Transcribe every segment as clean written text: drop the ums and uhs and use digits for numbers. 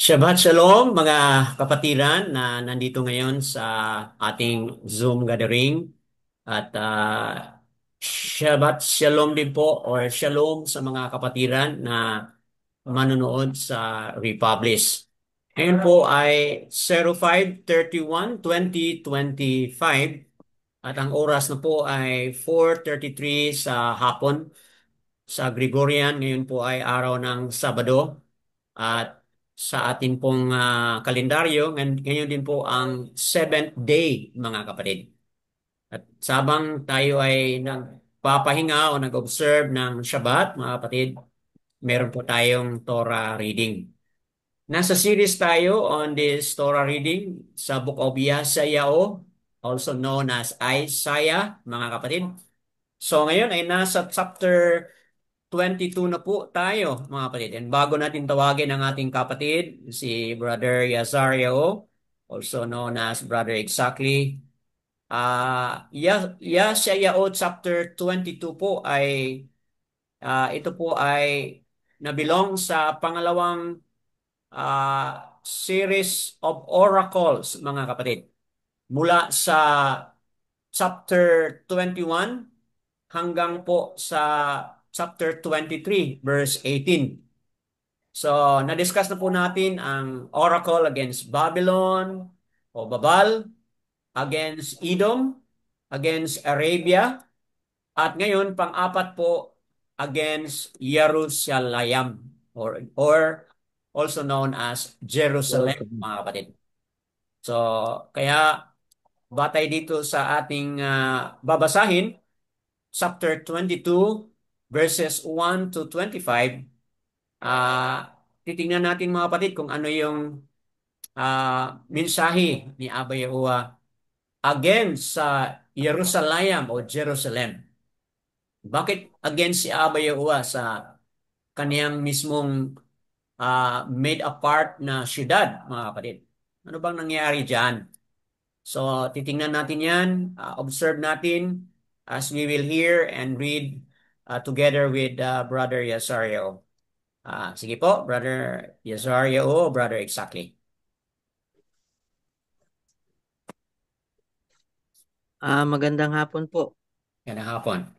Shabbat Shalom mga kapatiran na nandito ngayon sa ating Zoom gathering at Shabbat Shalom din po or Shalom sa mga kapatiran na manonood sa Republish. Ngayon po ay 05/31/2025 at ang oras na po ay 4:33 sa hapon sa Gregorian. Ngayon po ay araw ng Sabado. At sa atin pong kalendaryo, ngayon din po ang seventh day, mga kapatid. At sabang tayo ay nagpapahinga o nag-observe ng Shabbat, mga kapatid, meron po tayong Torah reading. Nasa series tayo on this Torah reading sa Book of Yeshayahu, also known as Isaiah, mga kapatid. So ngayon ay nasa chapter 22 na po tayo, mga kapatid. And bago natin tawagin ang ating kapatid, si Brother Yazario, also known as Brother Exactly, Yeshayahu chapter 22 po ay, ito po ay nabilong sa pangalawang series of oracles, mga kapatid. Mula sa chapter 21 hanggang po sa chapter 23, verse 18. So, na-discuss na po natin ang oracle against Babylon o Babal, against Edom, against Arabia, at ngayon, pang-apat po, against Jerusalem or also known as Jerusalem, Welcome. mga kapatid. So, kaya batay dito sa ating babasahin, chapter 22, verses 1 to 25, titingnan natin mga kapatid kung ano yung mensahe ni Abba Yahuwah against sa Jerusalem o Jerusalem. Bakit against si Abba Yahuwah sa kaniyang mismong made apart na syudad, mga kapatid? Ano bang nangyari dyan? So, titingnan natin yan, observe natin as we will hear and read together with Brother Yasario. Sige po, Brother Yasario o Brother Exactly. Magandang hapon po. Yan ang hapon.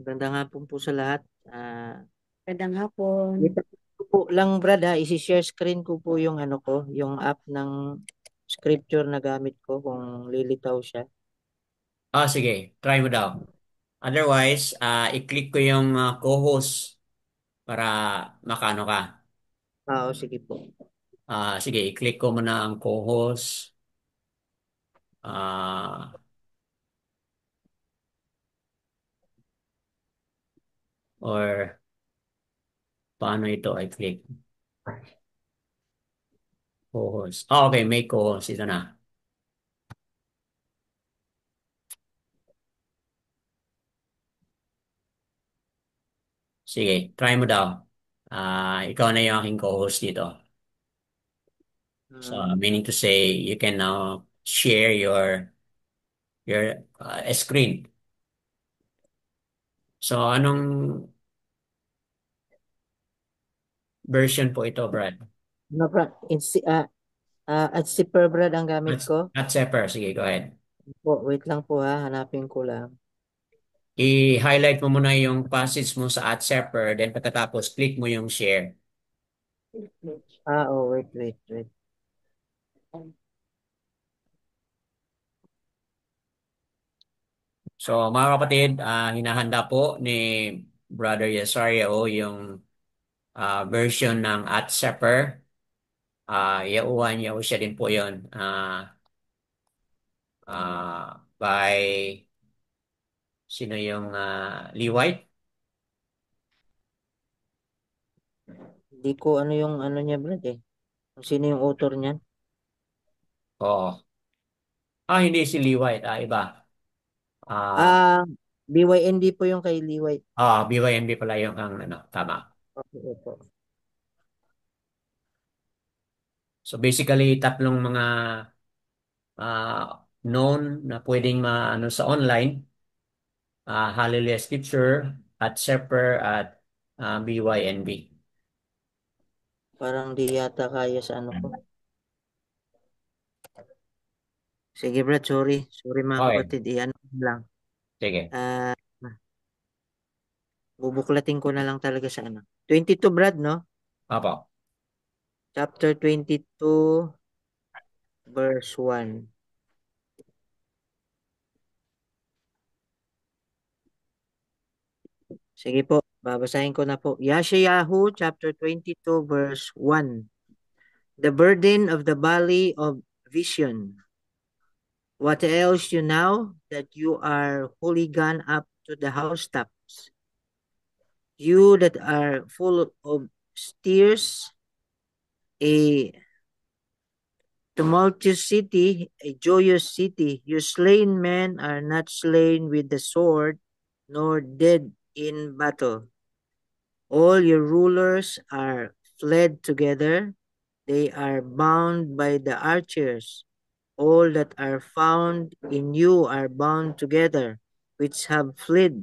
Magandang hapon po sa lahat. Magandang hapon. Wait po lang Brad isi-share screen ko po yung ano ko, yung app ng scripture na gamit ko kung lilitaw siya. Sige, try mo daw. Otherwise, i-click ko yung co-host para makano ka. Sige po. Sige, i-click ko muna ang co-host. Or paano ito i-click? Co-host. Okay, may co-host. Ito na. Sige, try mo daw. Ikaw na yung aking co-host dito. So, Um, meaning to say, you can now share your screen. So, anong version po ito, Brad? ano Brad? At Zipper Brad ang gamit ko. At Zephyr. Sige, go ahead. Wait lang po hanapin ko lang. I-highlight mo muna yung passage mo sa at Zephyr, then pagkatapos, click mo yung share. Wait. So, mga kapatid, hinahanda po ni Brother Yesario yung version ng at Zephyr. Yauhan siya din po yun. By sino yung Lee White? Hindi ko ano yung ano niya Brad Kung sino yung author niyan? Oo. Hindi si Lee White. Iba. Ah, Ah, BYND po yung kay Lee White. BYNB pala yung ang ano, tama. Okay po. So basically, tatlong mga known na pwedeng maano sa online. Hallelujah Scripture, at Shepherd, at BYNB. Parang di yata kaya sa ano ko. Sige Brad, sorry. Sorry mga Okay, kapatid. Iyan lang. sige. Ah, bubuklatin ko na lang talaga sa ano. 22 Brad, no? Apo. Chapter 22, verse 1. Sige po, babasahin ko na po. Yeshayahu chapter 22, verse 1. The burden of the valley of vision. What ails you now that you are wholly gone up to the housetops? You that are full of tears, a tumultuous city, a joyous city. Your slain men are not slain with the sword, nor dead in battle. All your rulers are fled together. They are bound by the archers. All that are found in you are bound together, which have fled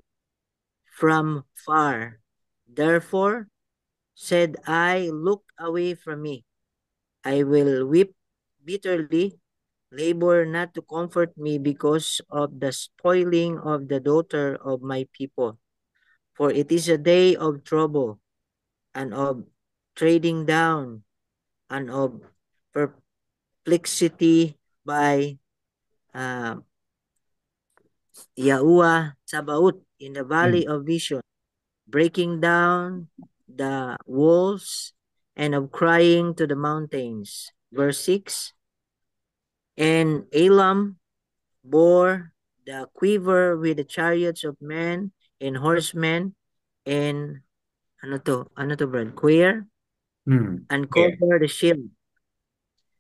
from far. Therefore said I, look away from me. I will weep bitterly, labor not to comfort me because of the spoiling of the daughter of my people. For it is a day of trouble and of trading down and of perplexity by uh, Yahuwah Sabaoth in the valley Mm. of vision, breaking down the walls and of crying to the mountains. Verse 6. And Elam bore the quiver with the chariots of men and horsemen and ano to Brad? Queer Mm. and Yeah. cover the shield.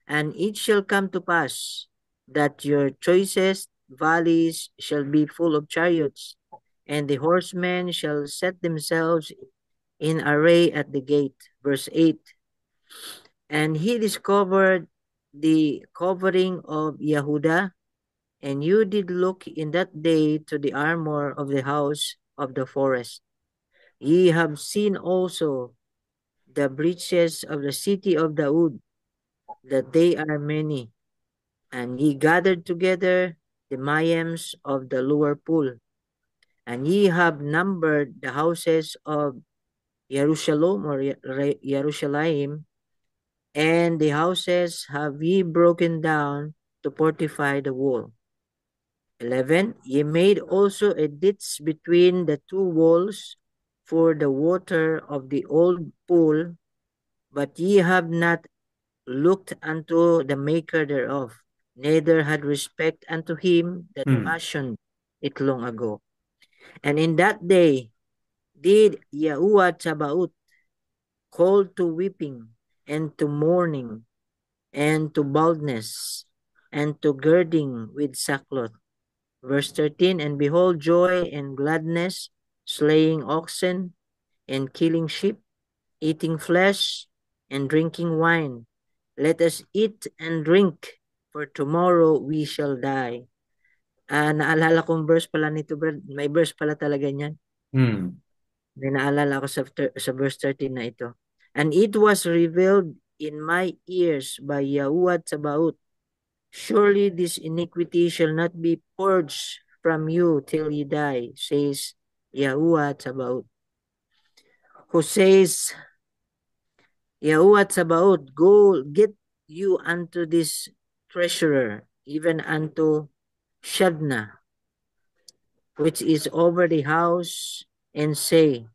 And it shall come to pass that your choicest valleys shall be full of chariots, and the horsemen shall set themselves in array at the gate. Verse 8. And he discovered the covering of Yehuda, and you did look in that day to the armor of the house of the forest. Ye have seen also the breaches of the city of Daud, that they are many, and ye gathered together the mayams of the lower pool, and ye have numbered the houses of Jerusalem or Jerusalem, and the houses have ye broken down to fortify the wall. 11. Ye made also a ditch between the two walls for the water of the old pool, but ye have not looked unto the maker thereof, neither had respect unto him that Mm. fashioned it long ago. And in that day did Yahuwah Tsabaoth call to weeping, and to mourning, and to baldness, and to girding with sackcloth. Verse 13, and behold joy and gladness, slaying oxen, and killing sheep, eating flesh, and drinking wine. Let us eat and drink, for tomorrow we shall die. Naalala kong verse pala nito, Brad. May verse pala talaga niyan. Mm. May naalala ako sa verse 13 na ito. And it was revealed in my ears by Yahuwah Tsabaoth. Surely this iniquity shall not be purged from you till ye die, says Yahuwah Tsabaoth. Who says, Yahuwah Tsabaoth, go get you unto this treasurer, even unto Shadna, which is over the house, and say,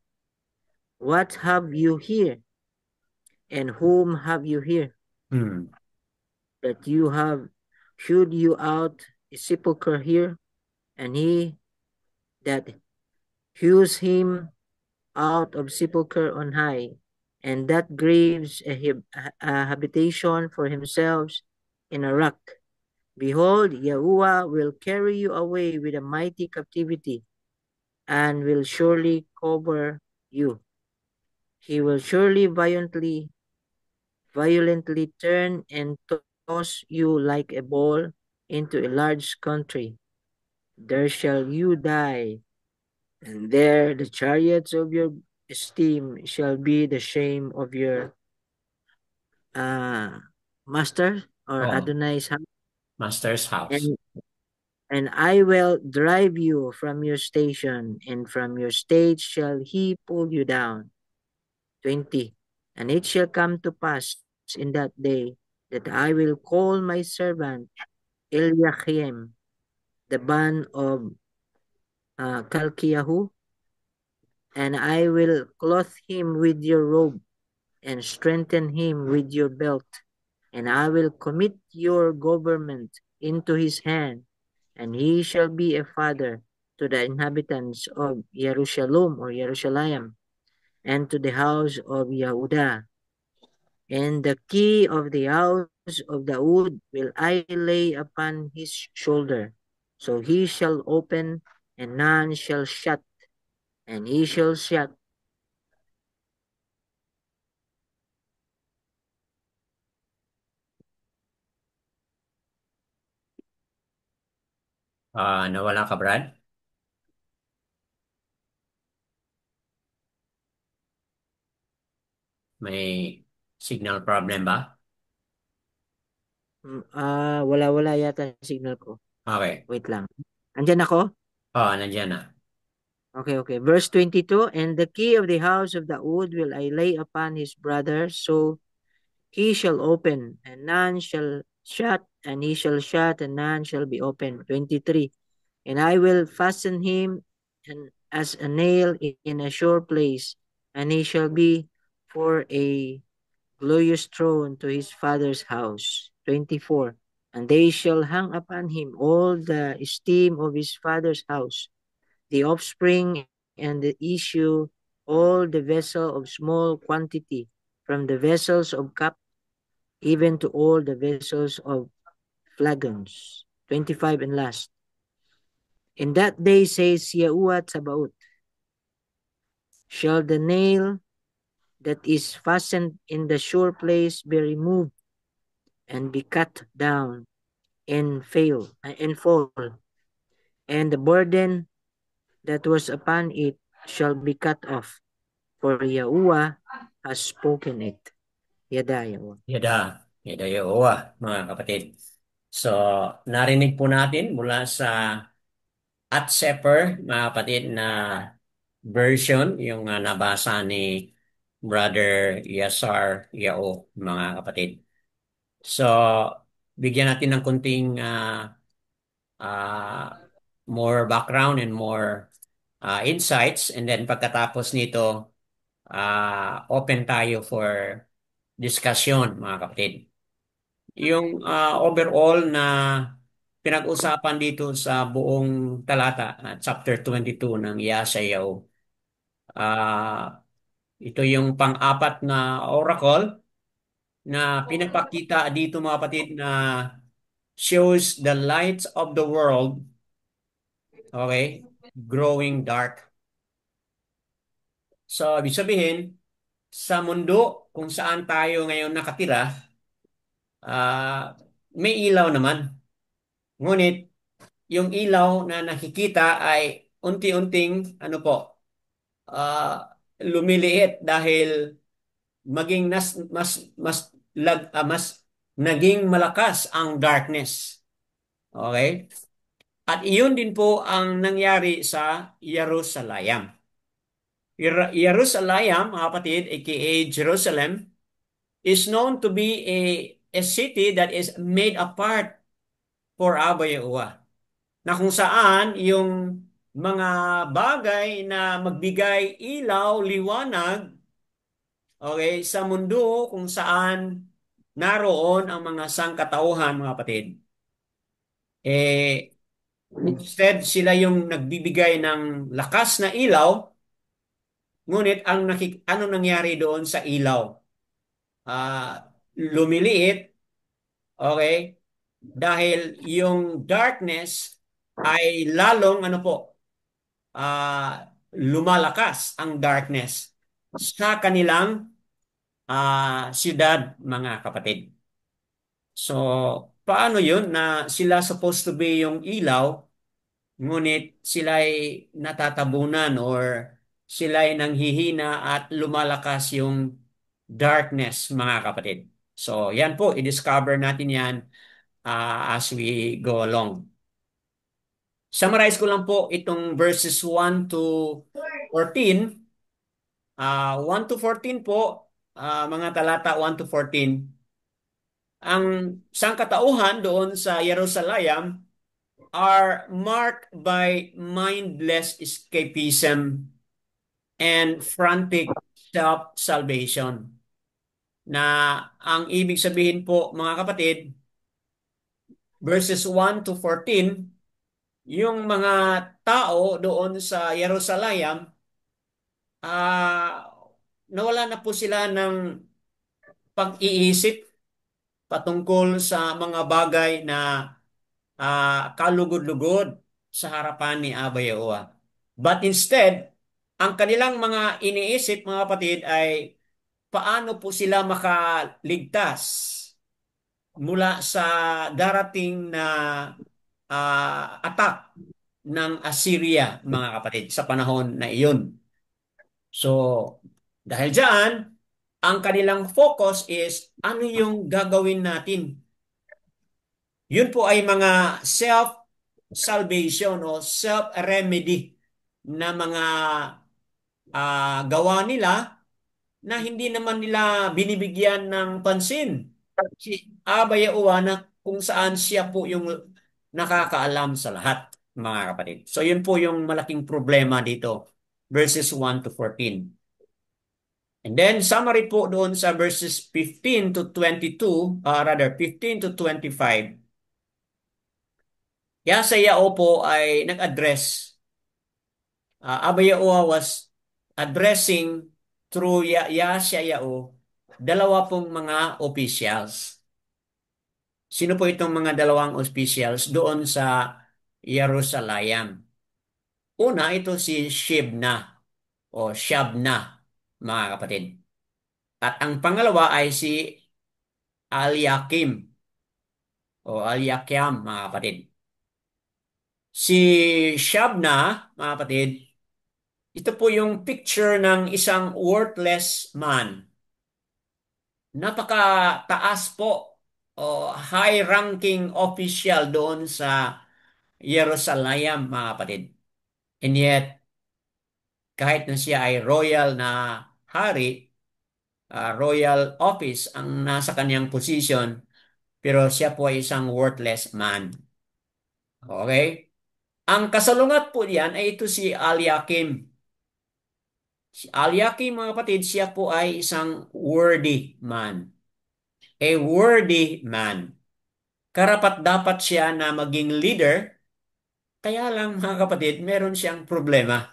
what have you here? And whom have you here? Mm. That you have hewed you out a sepulchre here, and he that hews him out of sepulchre on high, and that graves a habitation for himself in a rock. Behold, Yahuwah will carry you away with a mighty captivity, and will surely cover you. He will surely violently turn and toss you like a ball into a large country. There shall you die, and there the chariots of your esteem shall be the shame of your uh, master or Oh, Adonai's house, master's house. and I will drive you from your station, and from your stage shall he pull you down. 20. And it shall come to pass in that day that I will call my servant Eliakim, the son of Kalkiyahu, and I will clothe him with your robe and strengthen him with your belt, and I will commit your government into his hand, and he shall be a father to the inhabitants of Jerusalem or Jerusalem, and to the house of Yehudah. And the key of the house of Daud will I lay upon his shoulder. So he shall open, and none shall shut, and he shall shut. Nawala ka, Brad? May signal problem ba? Wala yata ang signal ko. Okay. Wait lang. Andyan ako? Nandiyan na. Okay. Verse 22, and the key of the house of Daud will I lay upon his brother, so he shall open, and none shall shut, and he shall shut, and none shall be opened. 23, and I will fasten him and as a nail in a sure place, and he shall be for a glorious throne to his father's house. 24, and they shall hang upon him all the esteem of his father's house, the offspring and the issue, all the vessel of small quantity, from the vessels of cup even to all the vessels of flagons. 25 and last. In that day says Yahuwah Tsabaoth, shall the nail that is fastened in the sure place be removed and be cut down and fall, and the burden that was upon it shall be cut off, for Yahuwah has spoken it. Yada Yahuwah. Yada. Yada Yehowa, mga kapatid. So, narinig po natin mula sa At Seper, mga kapatid, na version, yung nabasa ni Brother Yasar Yao, mga kapatid. So, bigyan natin ng kunting uh, more background and more insights. And then pagkatapos nito, open tayo for discussion, mga kapatid. Yung overall na pinag-usapan dito sa buong talata, chapter 22 ng Yeshayahu. Ah, ito yung pang-apat na oracle na pinapakita dito, mga kapatid, na shows the lights of the world, okay, growing dark. So, ibig sabihin, sa mundo kung saan tayo ngayon nakatira, may ilaw naman. Ngunit, yung ilaw na nakikita ay unti-unting, ano po, lumiliit dahil maging mas naging malakas ang darkness. Okay? At iyon din po ang nangyari sa Jerusalem. Jerusalem, mga kapatid, aka Jerusalem, is known to be a city that is made apart for Abba Yahuwah. Na kung saan yung mga bagay na magbigay ilaw, liwanag, okay, sa mundo kung saan naroon ang mga sangkatauhan, mga kapatid. Eh, instead, sila yung nagbibigay ng lakas na ilaw, ngunit ano nangyari doon sa ilaw? Lumiliit, okay, dahil yung darkness ay lalong, ano po, lumalakas ang darkness sa kanilang siyudad, mga kapatid. So, paano yun na sila supposed to be yung ilaw, ngunit sila'y natatabunan or sila'y nanghihina at lumalakas yung darkness, mga kapatid? So yan po, i-discover natin yan as we go along. Summarize ko lang po itong verses 1 to 14. 1 to 14 po, mga talata 1 to 14. Ang sangkatauhan doon sa Jerusalem are marked by mindless escapism and frantic self-salvation. Na ang ibig sabihin po mga kapatid, verses 1 to 14, yung mga tao doon sa Jerusalem, ah nawala na po sila ng pag-iisip patungkol sa mga bagay na kalugod-lugod sa harapan ni Aba Yahuwah. But instead, ang kanilang mga iniisip mga kapatid ay paano po sila makaligtas mula sa darating na attack ng Assyria mga kapatid sa panahon na iyon. So, dahil dyan, ang kanilang focus is ano yung gagawin natin. Yun po ay mga self-salvation o self-remedy na mga gawa nila na hindi naman nila binibigyan ng pansin. Si Aba Yahuwah na kung saan siya po yung nakakaalam sa lahat, mga kapatid. So yun po yung malaking problema dito, verses 1 to 14. And then summary po doon sa verses 15 to 22, rather 15 to 25. Yesaya po ay nag-address. Aba Yahuwah was addressing through Yesaya dalawa pong mga officials. Sino po itong mga dalawang officials doon sa Jerusalem? Una, ito si Shebna o Shabna, mga kapatid. At ang pangalawa ay si Aliakim o Aliakiam, mga kapatid. Si Shabna, mga kapatid, ito po yung picture ng isang worthless man. Napakataas po o high-ranking official doon sa Jerusalem, mga kapatid. And yet, kahit na siya ay royal na hari, royal office ang nasa kanyang position, pero siya po ay isang worthless man. Okay? Ang kasalungat po diyan ay ito si Aliakim. Si Aliakim, mga kapatid, siya po ay isang worthy man. A worthy man. Karapat dapat siya na maging leader, kaya lang mga kapatid, meron siyang problema.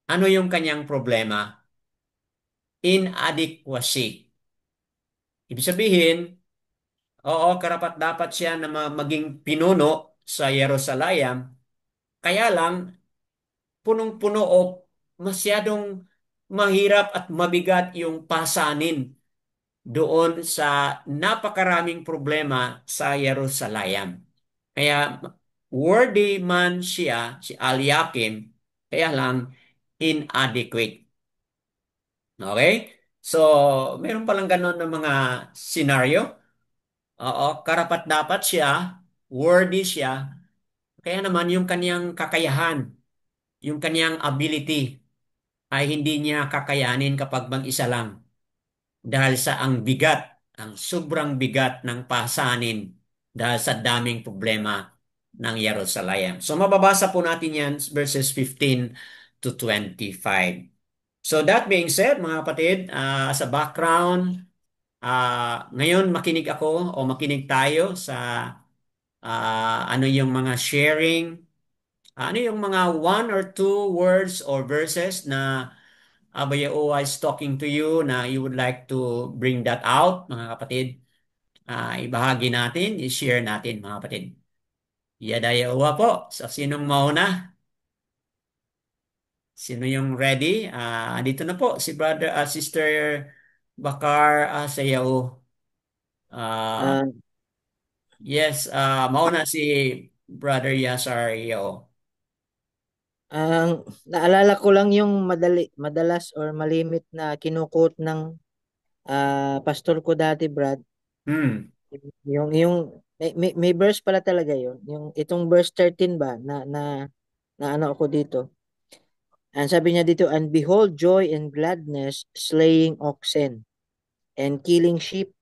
Ano yung kanyang problema? Inadequacy. Ibig sabihin, oo, karapat dapat siya na maging pinuno sa Jerusalem, kaya lang punong-puno o masyadong mahirap at mabigat yung pasanin doon sa napakaraming problema sa Jerusalem. Kaya worthy man siya, si Eliakim, kaya lang inadequate. Okay? So, meron palang ganun ng mga scenario. Oo, karapat dapat siya, worthy siya, kaya naman yung kaniyang kakayahan, yung kaniyang ability ay hindi niya kakayanin kapag mag-isa lang. Dahil sa ang sobrang bigat ng pasanin dahil sa daming problema ng Jerusalem. So mababasa po natin yan verses 15 to 25. So that being said, mga kapatid, sa background, ngayon makinig ako o makinig tayo sa ano yung mga sharing, ano yung mga one or two words or verses na Abba Yahuwah is talking to you na you would like to bring that out, mga kapatid. Ibahagi natin, i-share natin, mga kapatid. Yada Yahuwah po. So, sinong mauna? Sino yung ready? Dito na po si brother, sister Bakar Sayaw. Ah, Ah, yes, mauna si brother Yasar Yao. ang naalala ko lang yung madalas or malimit na kinukot ng pastor ko dati, Brad, Hmm. yung may verse pala talaga yun. Yung itong verse 13 ba na ano ako dito. Ang sabi niya dito, and behold joy and gladness, slaying oxen and killing sheep,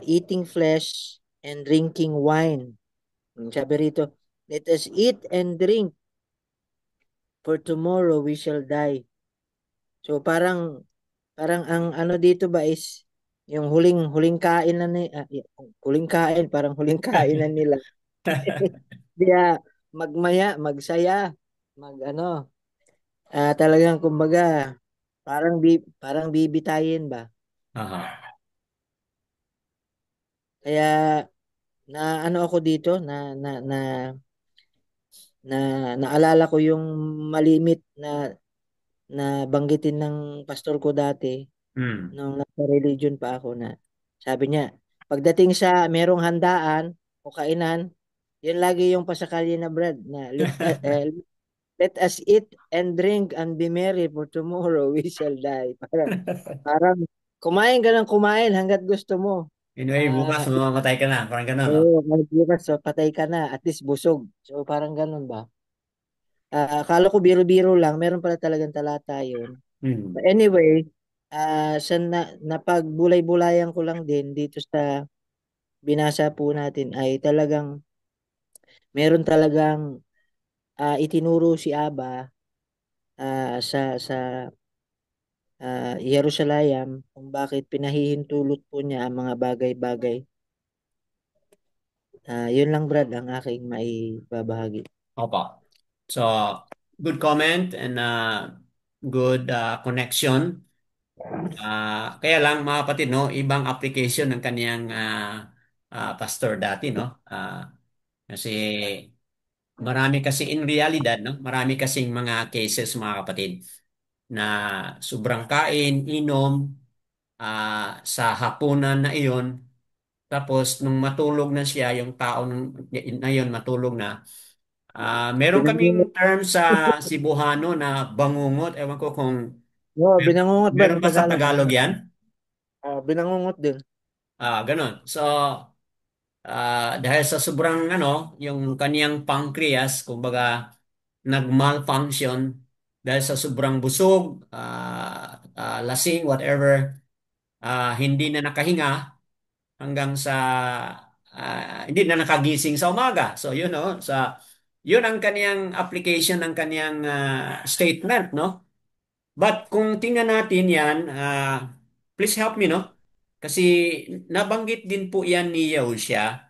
eating flesh and drinking wine. Sabi rito, let us eat and drink, for tomorrow we shall die. So parang ang ano dito ba is yung huling kain na huling kain, parang huling kain na nila. Kaya magmaya, magsaya, mag ano, talagang kumbaga parang bibitayin ba. Aha. Kaya na ano ako dito na naalala ko yung malimit na banggitin ng pastor ko dati Hmm. nung nasa religion pa ako na sabi niya, pagdating sa merong handaan o kainan, yun lagi yung pasakalya na Brad na let us eat and drink and be merry for tomorrow we shall die. Parang kumain ka ng kumain hanggat gusto mo. Anyway, bukas Ah, mamamatay ka na. Parang gano'n, no? oo, kahit bukas, so patay ka na, at least busog. So parang ganun ba? Akala ko biro-biro lang, meron pala talagang talata yun. Hmm. But anyway, napagbulay-bulayan ko lang din dito sa binasa po natin ay talagang meron talagang itinuro si Aba sa Jerusalem kung bakit pinahihintulot po niya ang mga bagay-bagay. Yun lang Brad ang aking maibabahagi. Opo. So, good comment and good connection. Kaya lang mga kapatid, no, ibang application ng kaniyang pastor dati, no? Kasi marami kasi in realidad, no? Marami kasing mga cases mga kapatid na sobrang kain, inom sa hapunan na iyon. Tapos nung matulog na siya, yung tao na yun matulog na. Meron kaming Binangungot. term sa Cebuano na bangungot. Ewan ko kung Oo, binangungot Brad meron sa ba sa Tagalog. Tagalog yan? Binangungot din. Ganun. So, dahil sa sobrang yung kaniyang pancreas, kumbaga, nag-malfunction dahil sa sobrang busog, lasing, whatever, hindi na nakahinga hanggang sa hindi na nakagising sa umaga. So, yun ang kaniyang application ng kaniyang statement, no? But kung tingnan natin yan, please help me, no? Kasi nabanggit din po yan ni Yahushua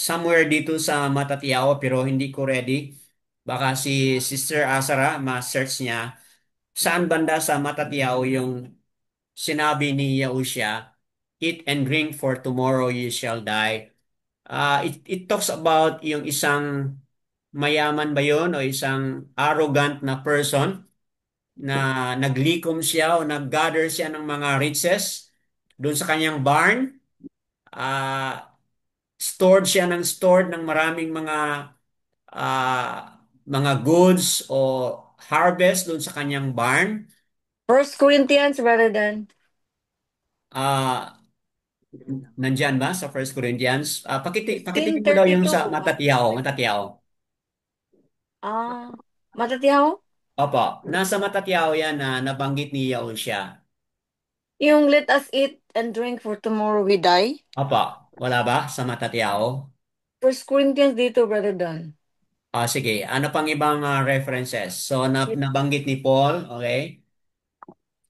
somewhere dito sa Matatiao pero hindi ko ready. Baka si Sister Azara ma-search niya saan banda sa Matatiao yung sinabi ni Yahushua, eat and drink for tomorrow you shall die. It talks about yung isang mayaman ba yun o isang arrogant na person na naglikom siya o nag-gather siya ng mga riches doon sa kanyang barn. Ah, stored siya ng stored ng maraming mga goods o harvest doon sa kanyang barn. First Corinthians rather than Ah, nandyan ba sa First Corinthians? Pakitingin mo daw yung sa 16:32. Matatiao, Matatiao. Ah, Matatiyaw? Opo, nasa Matatiao yan na nabanggit ni Yahushua. Yung let us eat and drink for tomorrow we die. Opo, wala ba sa Matatiao? First Corinthians dito, Brother Dan. Sige, ano pang ibang references? So, nabanggit ni Paul, okay?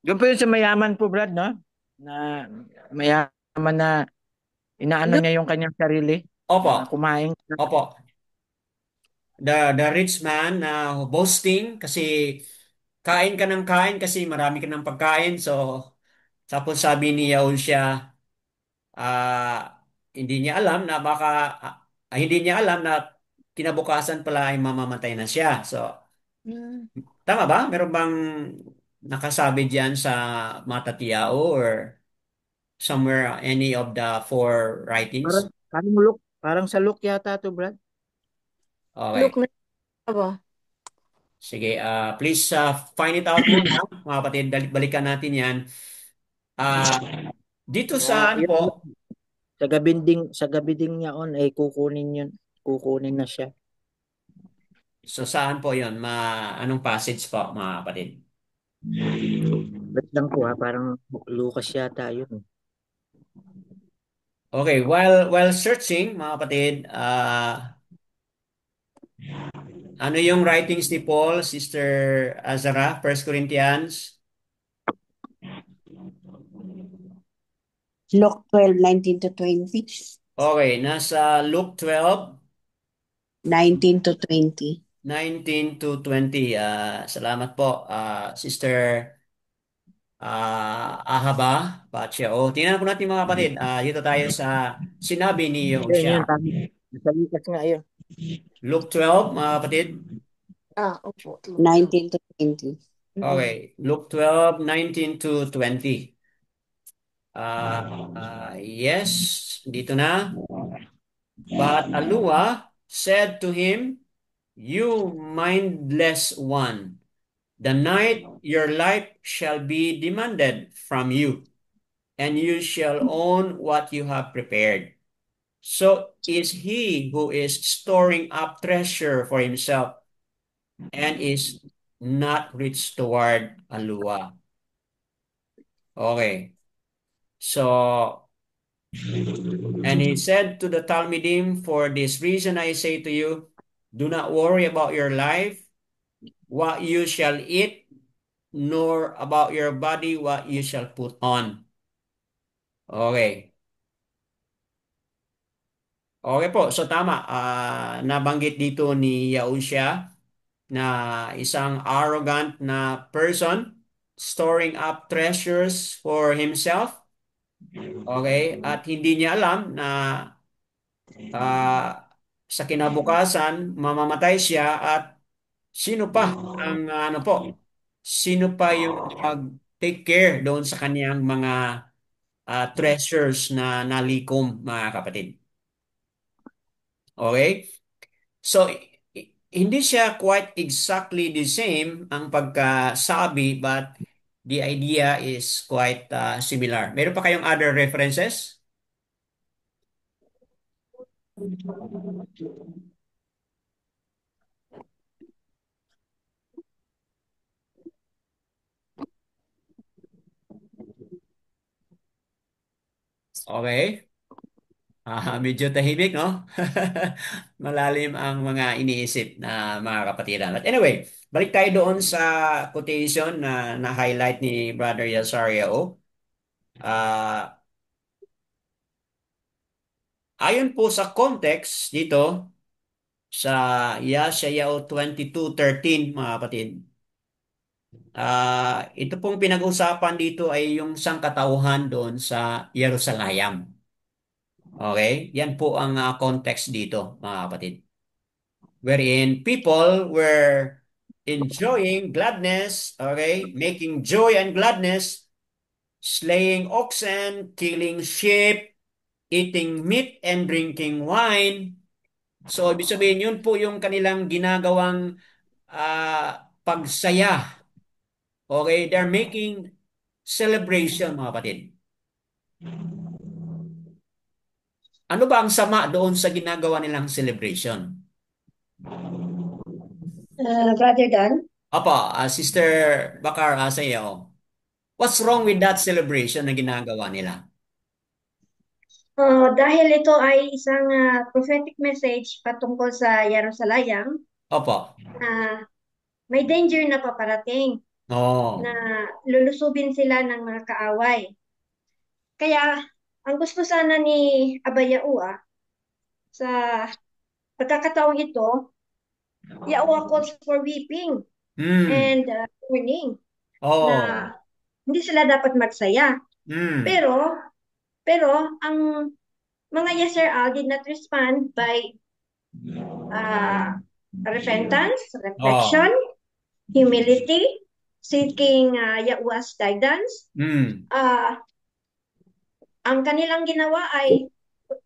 Doon po yun sa mayaman po, Brad, no? Na mayaman na inaano Doon, niya yung kanyang sarili Opo, na kumain. opo. The rich man boasting kasi kain ka ng kain kasi marami ka ng pagkain. So, tapos sabi ni Yahushua, hindi niya alam na baka, hindi niya alam na kinabukasan pala ay mamamatay na siya. So, hmm, tama ba? Meron bang nakasabi diyan sa Mata Tiao or somewhere any of the four Parang, writings? parang sa look yata to, Brad. Okay. look na ba? Sige, please find it out muna, mga kapatid. Balikan natin yan. Ah, dito sa ano Yun, po, sa gabi ding yaon ay kukunin yun. Kukunin na siya. so saan po yon? Anong passage po, mga kapatid? Wait lang po ha, parang Lucas yata yun. Okay, while searching, mga kapatid, ano yung writings ni Paul, Sister Azara, First Corinthians? Luke 12:19 to 20. Okay, nasa Luke 12, 19 to 20. 19 to 20. Salamat po, Sister Ahaba Pacheo. Tingnan po natin mga kapatid. Dito tayo sa sinabi ni Yun, Yahushua. tama. Sa Lucas nga yun. Luke 12, mga kapatid. Opo. 19 to 20. Okay, Luke 12, 19 to 20. Yes, dito na. But Alua said to him, "You mindless one, the night your life shall be demanded from you, and you shall own what you have prepared. So is he who is storing up treasure for himself and is not rich toward Alua." Okay. So, and he said to the Talmidim, "For this reason I say to you, do not worry about your life, what you shall eat, nor about your body, what you shall put on." Okay. Okay po. So tama. Nabanggit dito ni Yahushua na isang arrogant na person storing up treasures for himself. Okay? At hindi niya alam na sa kinabukasan mamamatay siya at sino pa ang ano po, sino pa yung mag-take care doon sa kaniyang mga treasures na nalikom, mga kapatid. Okay? So, hindi siya quite exactly the same ang pagkasabi, but the idea is quite similar. Meron pa kayong other references? Okay. Medyo tahimik, no? Malalim ang mga iniisip na mga kapatiran. But anyway, balik tayo doon sa quotation na na-highlight ni Brother Yasario. Ah, ayon po sa context dito, sa Yeshayahu 22:13, mga kapatid. Ito pong pinag-usapan dito ay yung sangkatauhan doon sa Jerusalem. Okay? Yan po ang context dito, mga kapatid. Wherein people were enjoying gladness, okay? Making joy and gladness, slaying oxen, killing sheep, eating meat and drinking wine. So, ibig sabihin, yun po yung kanilang ginagawang pagsaya. Okay? They're making celebration, mga kapatid. Ano ba ang sama doon sa ginagawa nilang celebration? Brother Dan, Apa, Sister Bakar, sa iyo. What's wrong with that celebration na ginagawa nila? dahil ito ay isang prophetic message patungkol sa Jerusalem, Opo. may danger na paparating na Oh. lulusubin sila ng mga kaaway. Kaya ang gusto sana ni Abayaua sa pagkakataong ito, Yaua calls for weeping Hmm. and mourning na Oh. hindi sila dapat magsaya. Hmm. Pero pero ang mga Yisrael did not respond by uh, repentance, Oh. reflection, humility, seeking Yahuwah's guidance. Hmm. Ang kanilang ginawa ay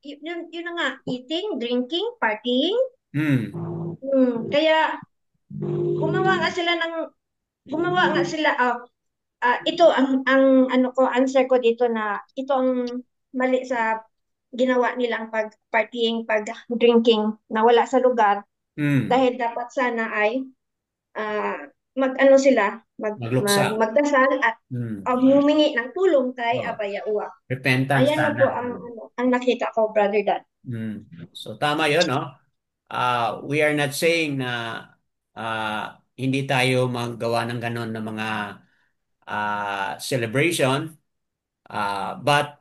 yun na nga, eating, drinking, partying. Hmm. Kaya gumawa nga sila ng gumawa nga sila ito ang ano ko answer ko dito na ito ang mali sa ginawa nilang pag-partying, pag-drinking na wala sa lugar Mm. dahil dapat sana ay mag-ano sila, Magluksa. magdasal at Mm. humingi ng tulong kay Oh, Abayaoa. repentance Ayan na sana. po ang nakita ko, Brother Dan. Mm. So tama 'yon, no? We are not saying na hindi tayo maggawa ng ganon na mga celebration, but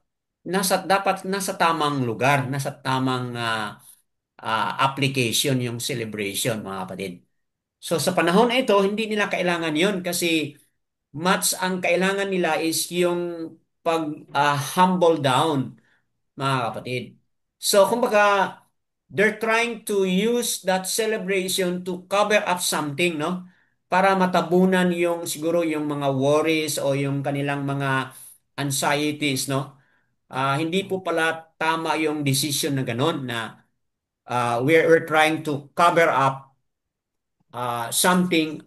dapat nasa tamang lugar, nasa tamang application yung celebration, mga kapatid. So sa panahon na ito, hindi nila kailangan yun kasi much ang kailangan nila is yung pag humble down, mga kapatid. So kumbaga, they're trying to use that celebration to cover up something, no? Para matabunan yung siguro yung mga worries o yung kanilang mga anxieties, no? Hindi po pala tama yung decision na ganun na we're trying to cover up something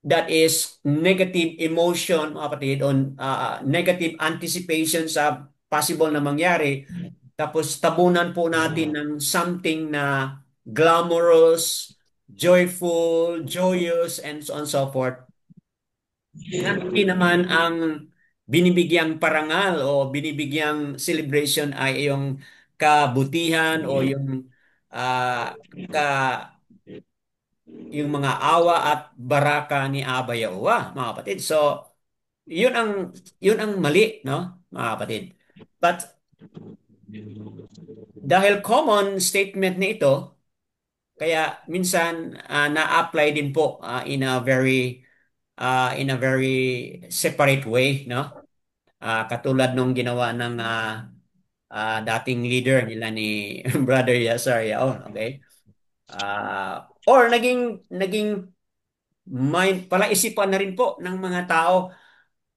that is negative emotion, mga kapatid, on negative anticipation sa possible na mangyari. Tapos tabunan po natin ng something na glamorous, joyful, joyous, and so on and so forth. Na hindi naman ang binibigyang parangal o binibigyang celebration ay yung kabutihan o yung ah, ka yung mga awa at baraka ni Aba Yahuwah, mga kapatid. So, yun ang yun ang mali, no, mga kapatid. But dahil common statement ni ito, kaya minsan na-apply din po in a very separate way, no? Katulad nung ginawa ng dating leader nila ni Brother Yasar Yaon, okay? Or naging mind palaisipan na rin po ng mga tao.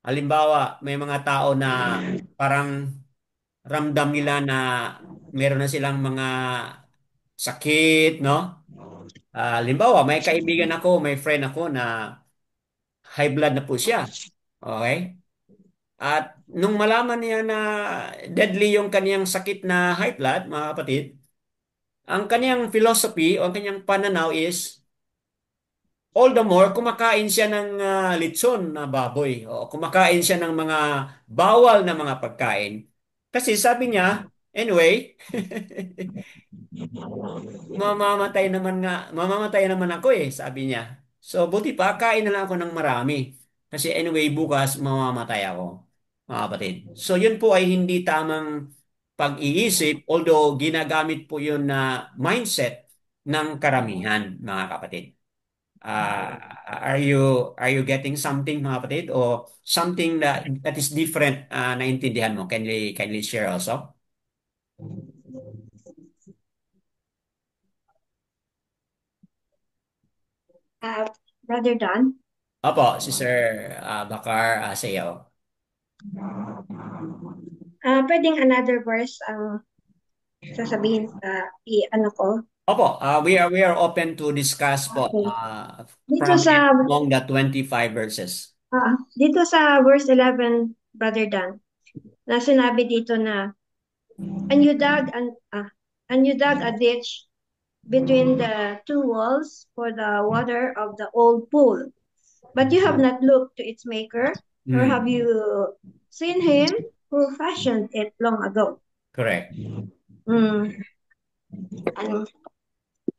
Halimbawa, may mga tao na parang ramdam nila na meron na silang mga sakit, no? Halimbawa, may kaibigan ako, may friend ako na high blood na po siya. Okay? At nung malaman niya na deadly yung kaniyang sakit na high blood, mga kapatid, ang kaniyang philosophy o ang kaniyang pananaw is all the more, kumakain siya ng litson na baboy o kumakain siya ng mga bawal na mga pagkain. Kasi sabi niya, anyway, mamamatay naman ako sabi niya. So buti pa, kain na lang ako ng marami. Kasi anyway, bukas mamamatay ako, mga kapatid. So yun po ay hindi tamang pag-iisip, although ginagamit po yun na mindset ng karamihan, mga kapatid. Are you getting something, mga kapatid, o something that is different na intindihan mo? Kindly share also. Brother Dan, Opo, si Sir Bakar Sayaw. pwedeng another verse ang sasabihin ano ko. Opo, we are open to discuss po Okay. Dito from sa among the 25 verses. dito sa verse 11, Brother Dan, na sinabi dito na and you dug a ditch between the two walls for the water of the old pool. But you have not looked to its maker, nor Hmm, have you seen him who fashioned it long ago. correct. Mm.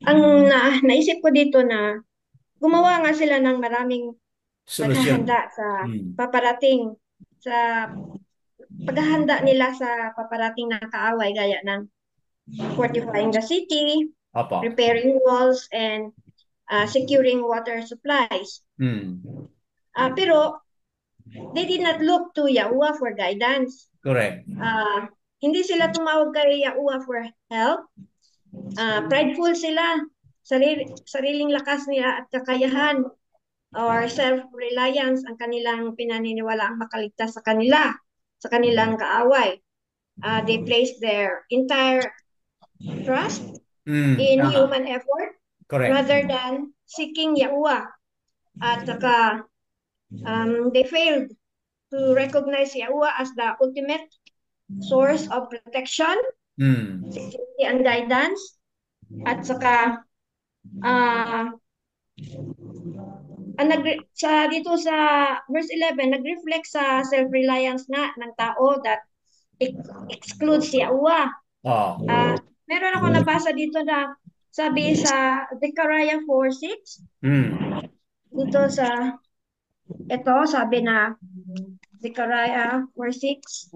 Ang naisip ko dito na gumawa nga sila ng maraming Solusyon. paghahanda sa Hmm, paparating sa paghahanda nila sa paparating na kaaway gaya ng fortifying the city, Opo. repairing walls, and securing water supplies. Hmm, Pero they did not look to Yahuwah for guidance. correct. Hindi sila tumawag kay Yahuwah for help. Prideful sila. Sariling lakas nila at kakayahan or self-reliance ang kanilang pinaniniwala ang makaligtas sa kanila, sa kanilang kaaway. They place their entire trust in Tama. human effort Correct. rather than seeking Yahuwah. At saka they failed to recognize Yahuwah as the ultimate source of protection, security, and guidance. At saka dito sa verse 11, nag-reflect sa self-reliance nga ng tao that excludes Yahuwah. Oh. Meron ako nabasa dito na sabi sa Zechariah 4:6. Dito sa ito sabi na Zechariah 4:6.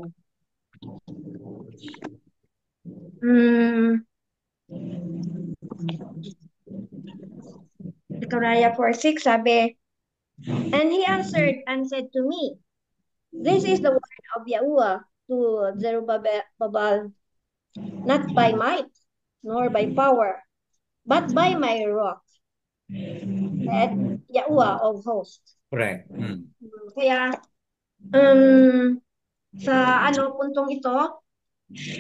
Zechariah 4:6 sabi, and he answered and said to me, this is the word of Yahuwah to Zerubbabel, not by might nor by power, but by my rock, at Yahuwah of hosts. Correct. Kaya sa puntong ito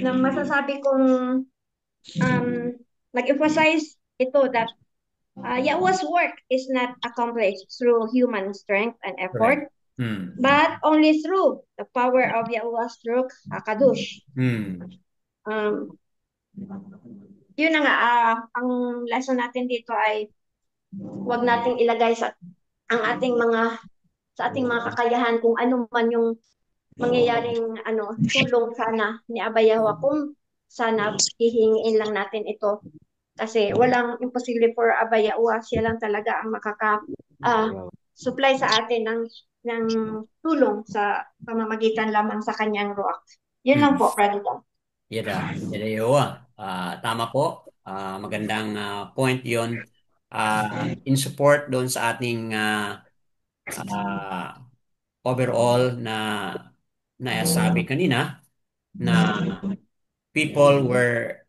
na masasabi kong nag-emphasize ito that Yahuwah's work is not accomplished through human strength and effort, but only through the power of Yahuwah's Ruach HaKadosh. Yun na nga, ang lesson natin dito ay huwag nating ilagay sa ating mga kakayahan kung ano man yung mangyayaring tulong sana ni Abba Yahuwah, kung sana hihingiin lang natin ito kasi walang imposible for Abba Yahuwah. Siya lang talaga ang supply sa atin ng tulong sa pamamagitan lamang sa kanyang Ruach. Yun lang po, Brother. Yada Yahuwah. Tama po. Magandang point yon. In support doon sa ating overall na nasabi kanina na people were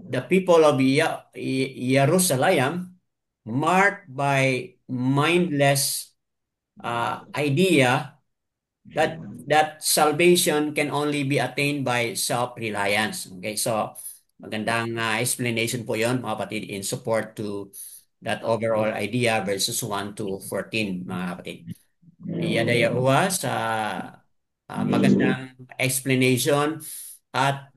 the people of Jerusalem marked by mindless idea that salvation can only be attained by self-reliance. Okay, so magandang explanation po yon, mga kapatid, in support to that overall idea verses 1 to 14, mga kapatid. Iyada Yahuwah sa magandang explanation at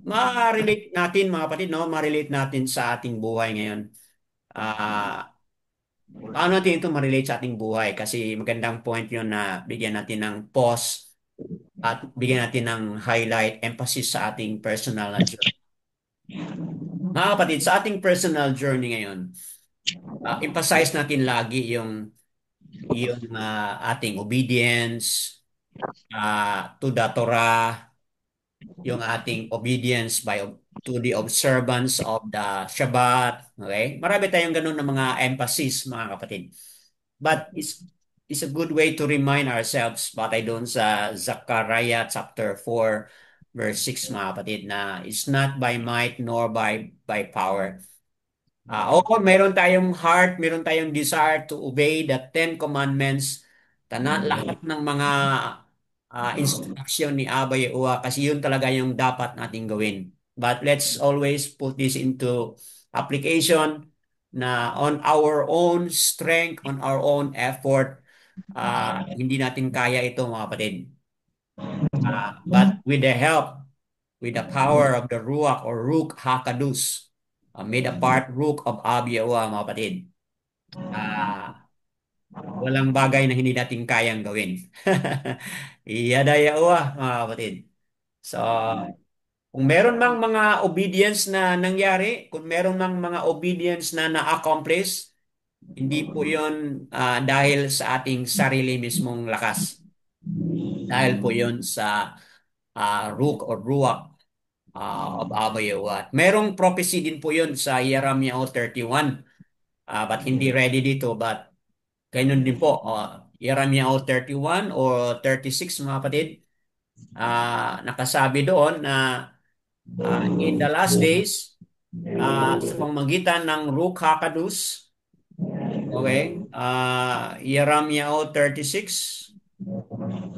ma-relate natin, mga kapatid, no? Ma-relate natin sa ating buhay ngayon. Paano natin ito ma-relate sa ating buhay? Kasi magandang point yun na bigyan natin ng pause at bigyan natin ng highlight, emphasis sa ating personal journey. Mga kapatid, sa ating personal journey ngayon, emphasize natin lagi yung ating obedience to the Torah, yung ating obedience to the observance of the Shabbat. Okay? Marami tayong ganun na mga emphasis, mga kapatid. But it's a good way to remind ourselves, batay doon sa Zechariah chapter 4, verse 6, mga kapatid, na it's not by might nor by power. Meron tayong heart, meron tayong desire to obey the 10 commandments, lahat ng mga instruction ni Abba Yahuwah, kasi yun talaga yung dapat nating gawin. But let's always put this into application na on our own strength, on our own effort, hindi natin kaya ito, mga kapatid. But with the help, with the power of the Ruach or Ruach HaKadosh, made a part Ruach of Abba Yahuwah, mga kapatid, walang bagay na hindi natin kayang gawin. Iyada Yahuwah, mga kapatid. So, kung meron mang mga obedience na nangyari, kung meron mang mga obedience na na-accomplish, hindi po yun dahil sa ating sarili mismong lakas. Dahil po yun sa Ruach or Ruach of Abba Yahuwah. Merong prophecy din po yun sa Jeremiah 31. But hindi ready dito, but ganun din po. Jeremiah 31 o 36, mga kapatid. Nakasabi doon na in the last days, sa pamamagitan ng Ruach HaKadosh, okay, Jeremiah 36,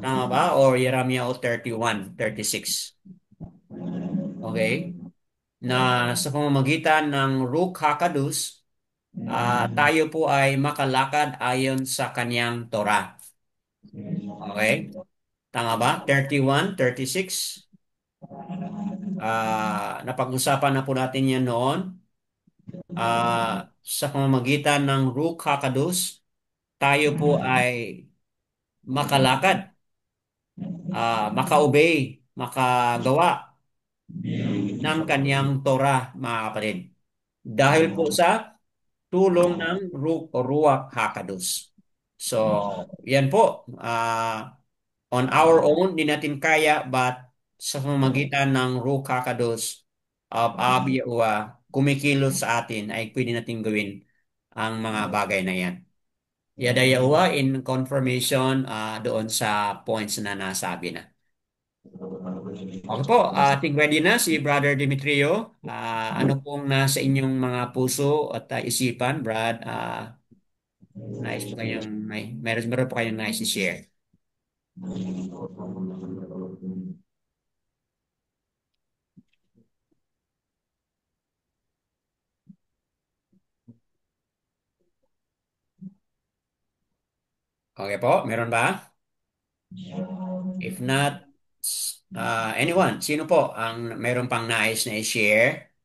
tama ba? Or Jeremiah 31, 36. Okay. na sa pamamagitan ng Ruach HaKodesh, tayo po ay makalakad ayon sa kanyang Torah. Okay? Tama ba? 31, 36. Napag-usapan na po natin yan noon. Sa pamamagitan ng Ruach HaKodesh, tayo po ay makalakad, maka-obey, makagawa ng kanyang Torah, mga kapatid. Dahil po sa tulong ng Ruach HaKodesh. So, yan po. On our own, di natin kaya, but sa pamamagitan ng Ruach HaKodesh of Ab Yahuwah, kumikilos sa atin, ay pwede natin gawin ang mga bagay na yan. Yada Yahuwah in confirmation doon sa points na nasabi na. Okay po, I think ready na si Brother Demetrio. Ano pong nasa inyong mga puso at isipan, Brad? Nais po kayong, meron po kayong nais i-share. Okay po, meron ba? If not, anyone, sino po ang meron pang nais na i-share?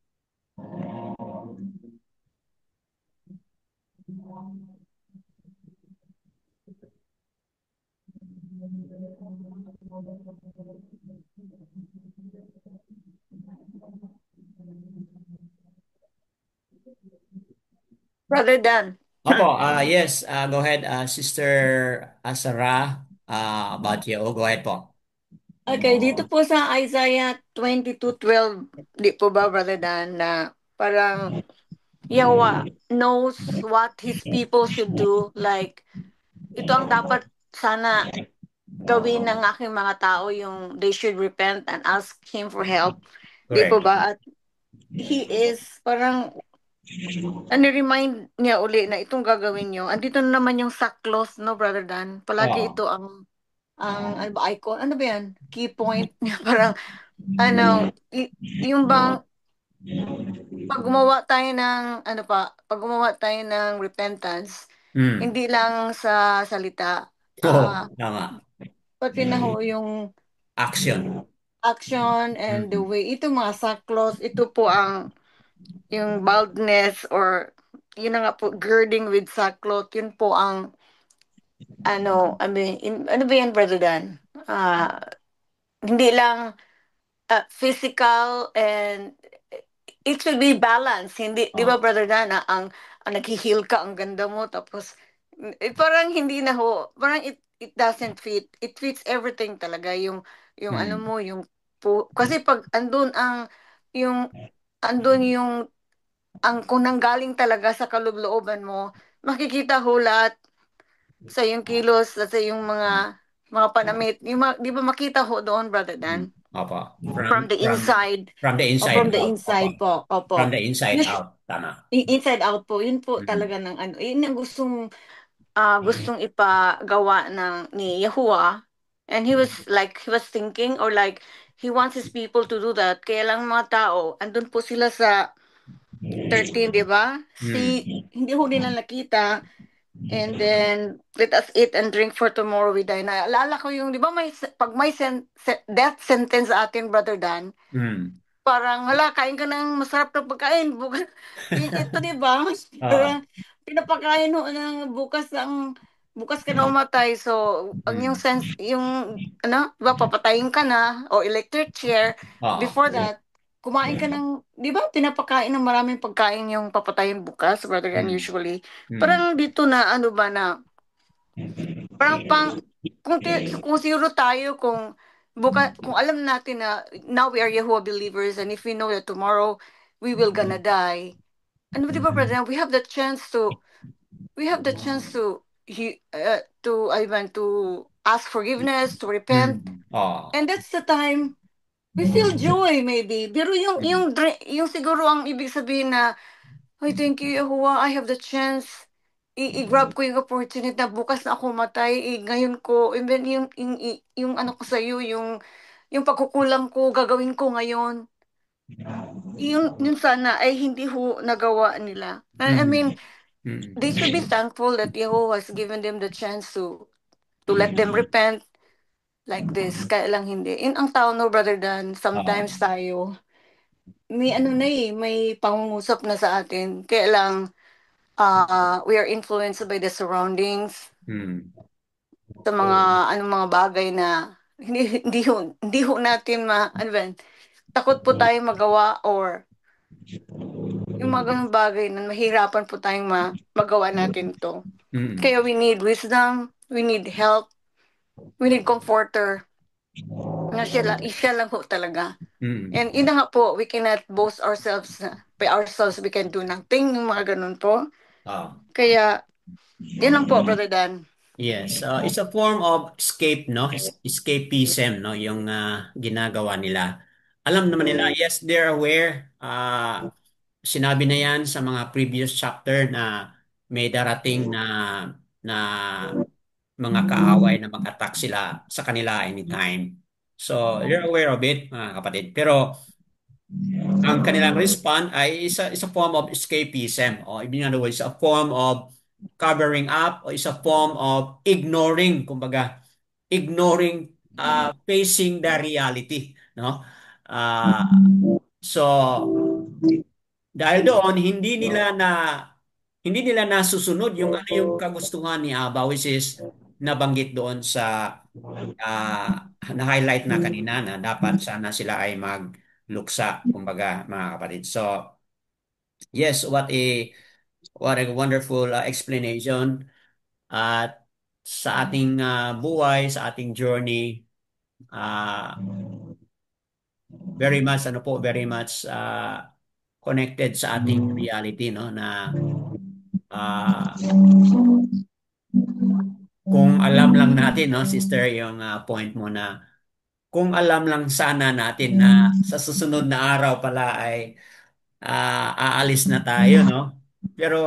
Brother Dan. Opo, yes, go ahead, Sister Asara Batio. Go ahead po. Okay, dito po sa Isaiah 22:12, di po ba, Brother Dan, na parang Yahweh knows what His people should do. Like, ito ang dapat sana gawin ng aking mga tao, yung they should repent and ask Him for help. Di po Correct. ba? At He is parang remind niya uli na itong gagawin nyo. Andito na naman yung sackcloth, no, Brother Dan? Palagi ito ang ano ba, icon? Ano ba yan? Key point? Parang, yung bang, pag gumawa tayo ng repentance, Hmm. hindi lang sa salita, Oo, tama. pati na ho yung Action. action and the Hmm. way, ito mga sackcloth, ito po yung baldness or yun na nga po, girding with sackcloth, yun po ang ano ba yan, Brother Dan? Hindi lang physical and it should be balanced. Hindi, di ba, Oh. Brother Dan, ang nag-heal ka, ang ganda mo, tapos parang hindi na ho, parang it doesn't fit. It fits everything talaga, yung ano Hmm. mo, kasi pag yung, andun yung, kung nanggaling talaga sa kalooban mo, makikita ho lahat sa yung kilos, sa yung mga panamit, di ba makita ho doon, Brother Dan? Opo. From the inside. From the O inside from the out. Opo. inside po. From Opo. the inside Yes, out. Tama. inside out po. Yun po Hmm. talaga ng yun ang gustong ipagawa ni Yahuwah. And he was thinking or like he wants his people to do that. Kaya lang mga tao, andun po sila sa 13, di ba? Hmm. Hindi ho nila nakita. And then, let us eat and drink for tomorrow we die. Naalala ko yung, di ba, pag may death sentence sa atin, Brother Dan, Hmm. parang, hala, kain ka ng masarap na pagkain. Bukas, ito, di ba? Ah. Parang, pinapakain ho ng bukas ka na umatay. So, ang yung Hmm. sense, di ba, papatayin ka na, o electric chair. Oo. Before that, kumain ka ng, di ba, pinapakain ng maraming pagkain yung papatayin bukas, Brother Dan, Hmm. usually. Hmm. Parang dito na, ano ba na, parang kung zero tayo, kung alam natin na now we are Jehovah believers and if we know that tomorrow we will gonna die, ano di ba, brother, we have the chance to ask forgiveness, to repent, Hmm. Oo. and that's the time we feel joy maybe. Pero Hmm. yung siguro ang ibig sabihin na, ay, thank you, Yahuwah. I have the chance. I-grab ko yung opportunity na bukas na ako matay. Ngayon ko, and then yung ano ko sa'yo, yung pagkukulang ko, gagawin ko ngayon. Yun sana ay hindi ho nagawa nila. I mean, they should be thankful that Yahweh has given them the chance to let them repent like this. Kaya lang hindi. In ang tao, no, brother Dan, sometimes tayo, may ano na may pangungusap na sa atin. Kaya lang, we are influenced by the surroundings, sa mga anong mga bagay na hindi ho natin ano ba yun, takot po tayong magawa or yung mga ganung bagay na mahirapan po tayong magawa natin to. Kaya we need wisdom, we need help, we need comforter. Na siya lang ho talaga. And yun na nga po, we cannot boast ourselves na by ourselves we can do nothing, yung mga ganun po. Kaya, yan lang po, Brother Dan. Yes, it's a form of escape, no? Escapism, no? Yung ginagawa nila. Alam naman nila, yes, they're aware. Sinabi na yan sa mga previous chapter na may darating na mga kaaway na mag-attack sila sa kanila anytime. So, they're aware of it, mga kapatid. Pero, ang kanilang response ay isa form of escapism o in other words, a form of covering up o isa form of ignoring, kumbaga, ignoring facing the reality, no? Uh, so dahil doon hindi nila nasusunod yung ano yung kagustuhan ni Abba which is nabanggit doon sa na-highlight na kanina na dapat sana sila ay magluksa, kumbaga, mga kapatid. So, yes, what a wonderful explanation at sa ating buhay, sa ating journey, uh, very much connected sa ating reality, no, na ah, kung alam lang natin, no, sister, yung point mo na kung alam lang sana natin na sa susunod na araw pala ay aalis na tayo, no? Pero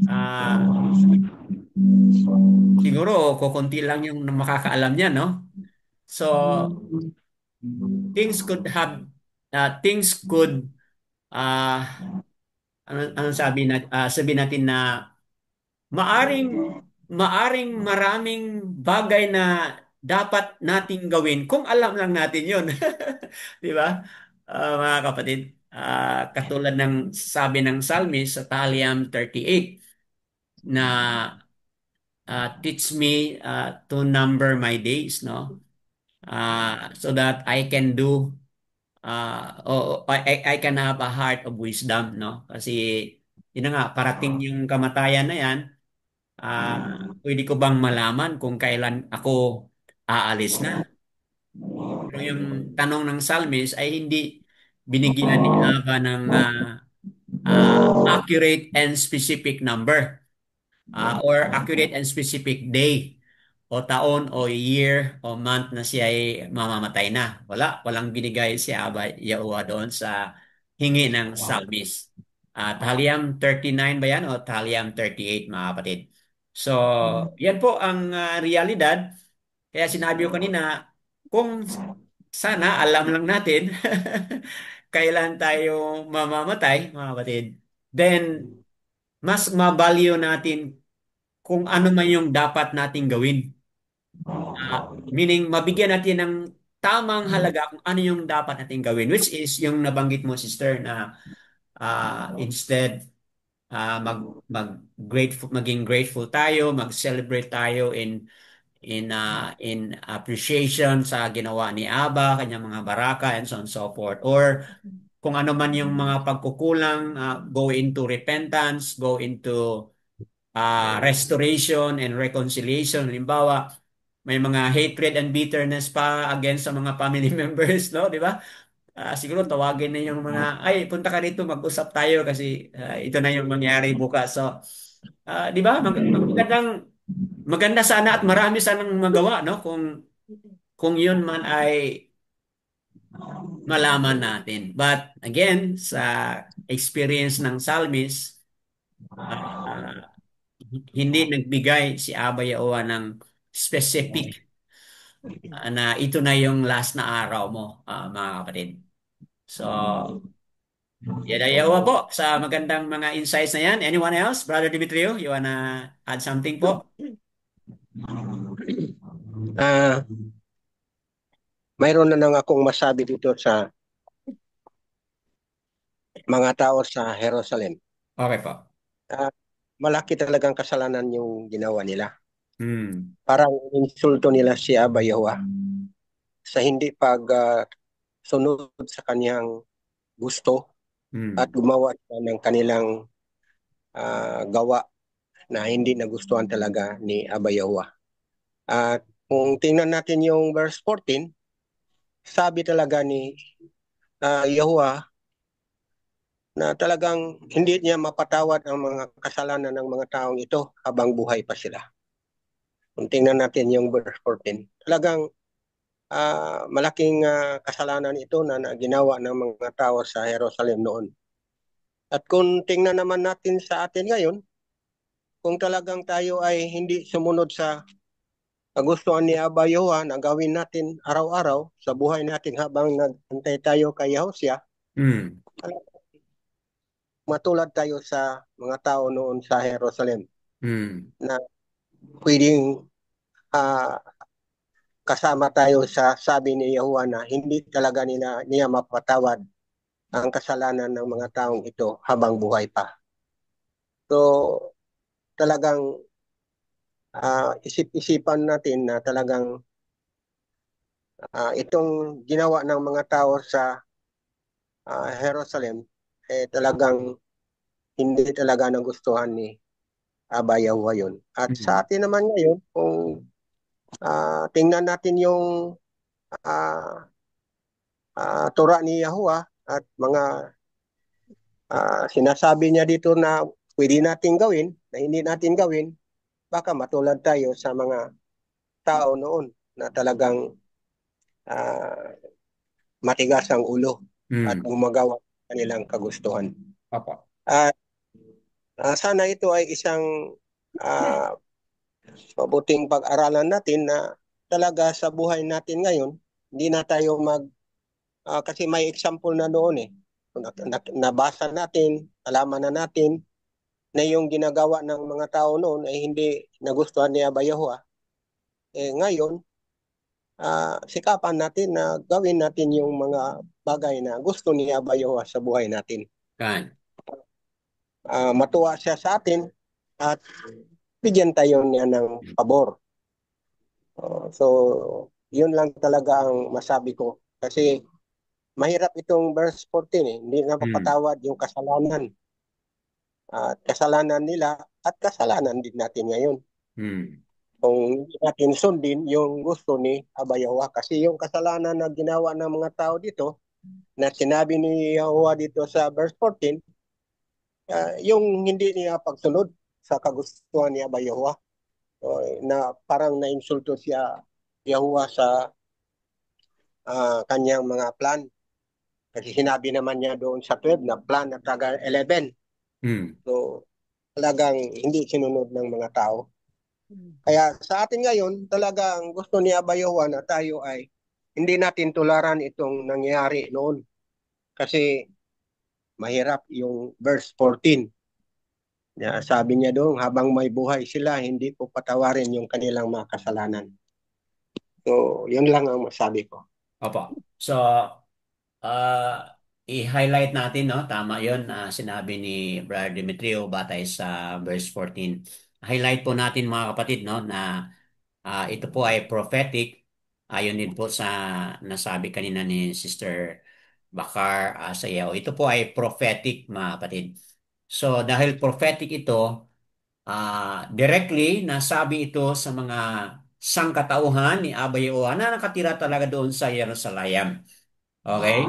ah, siguro kukunti lang yung makakaalam niya, no? So things could uh, ano sabi natin na maaring maaring maraming bagay na dapat nating gawin kung alam lang natin 'yon. 'Di ba? Mga kapatid, katulad ng sabi ng Psalmist sa Psalm 38 na teach me to number my days, no? So that I can do I can have a heart of wisdom, no? Kasi yun na nga, parating yung kamatayan na yan, pwede ko bang malaman kung kailan ako aalis na? Pero yung tanong ng Psalmist ay hindi binigyan ni Aba ng accurate and specific number or accurate and specific day o taon o year o month na siya ay mamamatay na. Walang binigay si Aba Yahuwah doon sa hingi ng Psalmist. Tahaliam 39 ba yan o Tahaliam 38, mga kapatid? So, yan po ang realidad. Kaya sinabi ko kanina, kung sana alam lang natin kailan tayo mamamatay, mga kapatid, then mas mabalyo natin kung ano man yung dapat nating gawin. Meaning, mabigyan natin ng tamang halaga kung ano yung dapat nating gawin, which is yung nabanggit mo, sister, na instead maging grateful tayo, mag-celebrate tayo in appreciation sa ginawa ni Aba, kanyang mga baraka, and so on and so forth. Or kung ano man yung mga pagkukulang, go into repentance, go into restoration and reconciliation. Halimbawa, may mga hatred and bitterness pa against sa mga family members, no? Di ba? Siguro tawagin na yung mga, ay, punta ka dito, mag-usap tayo kasi ito na yung mangyari bukas. So, di ba? Maganda sana at marami sanang magawa, no? Kung yun man ay malaman natin. But again, sa experience ng psalmist, uh, hindi nagbigay si Abba Yaowa ng specific na ito na yung last na araw mo, mga kapatid. So, yan ay yawa po sa magandang mga insights na yan. Anyone else? Brother Dimitrio, you wanna add something po? Ah, mayroon na lang akong masabi dito sa mga tao sa Jerusalem. Okay po. Ah, malaki talagang kasalanan yung ginawa nila. Hmm. Parang insulto nila si Abba Yahuwah sa hindi pag sunod sa kanyang gusto Hmm. at gumawa sila ng kanilang gawa na hindi nagustuhan talaga ni Abba Yahuwah. At kung tingnan natin yung verse 14, sabi talaga ni Yahuwah na talagang hindi niya mapatawad ang mga kasalanan ng mga taong ito habang buhay pa sila. Kung tingnan natin yung verse 14, talagang malaking kasalanan ito na ginawa ng mga tao sa Jerusalem noon. At kung tingnan naman natin sa atin ngayon, kung talagang tayo ay hindi sumunod sa kagustuhan ni Abba Yahuwah na gawin natin araw-araw sa buhay natin habang nagantay tayo kay Yahushua, Hmm. matulad tayo sa mga tao noon sa Jerusalem Hmm. na pwedeng kasama tayo sa sabi ni Yahuwah na hindi talaga niya mapatawad ang kasalanan ng mga taong ito habang buhay pa. So talagang isip-isipan natin na talagang itong ginawa ng mga tao sa Jerusalem talagang hindi talaga nagustuhan ni Abba Yahuwah yun. At sa atin naman ngayon, kung tingnan natin yung Torah ni Yahuwah at mga sinasabi niya dito na pwede natin gawin, na hindi natin gawin, baka matulad tayo sa mga tao noon na talagang matigas ang ulo at gumagawa ng kanilang kagustuhan. Opo. At sana ito ay isang mabuting pag-aralan natin na talaga sa buhay natin ngayon, hindi na tayo kasi may example na noon eh. Nabasa natin, alaman na natin na yung ginagawa ng mga tao noon ay hindi nagustuhan ni Abba Yahuwah. Ngayon, sikapan natin na gawin natin yung mga bagay na gusto ni Abba Yahuwah sa buhay natin. Kan. Matuwa siya sa atin at bigyan tayo niya ng pabor. So, yun lang talaga ang masabi ko. Kasi mahirap itong verse 14 eh. Hindi na mapatawad yung kasalanan. Kasalanan nila at kasalanan din natin ngayon. Kung hindi natin sundin yung gusto ni Abba Yahuwah. Kasi yung kasalanan na ginawa ng mga tao dito, na sinabi ni Yahuwah dito sa verse 14, yung hindi niya pagsunod sa kagustuhan ni Abba Yahuwah, na parang nainsulto siya Yahuwah sa kanyang mga plan. Kasi sinabi naman niya doon sa 12 na plan na taga 11. So, talagang hindi sinunod ng mga tao. Kaya sa atin ngayon, talagang gusto ni Abba Yahuwah na tayo ay hindi natin tularan itong nangyari noon. Kasi mahirap yung verse 14. Sabi niya doon, habang may buhay sila, hindi po patawarin yung kanilang mga kasalanan. So, yun lang ang masabi ko. Opo. So, i-highlight natin, no? Tama yun, sinabi ni Brother Demetrio batay sa verse 14. Highlight po natin mga kapatid, no, na ito po ay prophetic. Ayon din po sa nasabi kanina ni Sister Bakar sa iyo. Ito po ay prophetic mga kapatid. So, dahil prophetic ito, directly nasabi ito sa mga sangkatauhan ni Abba Yahuwah na nakatira talaga doon sa Jerusalem. Okay?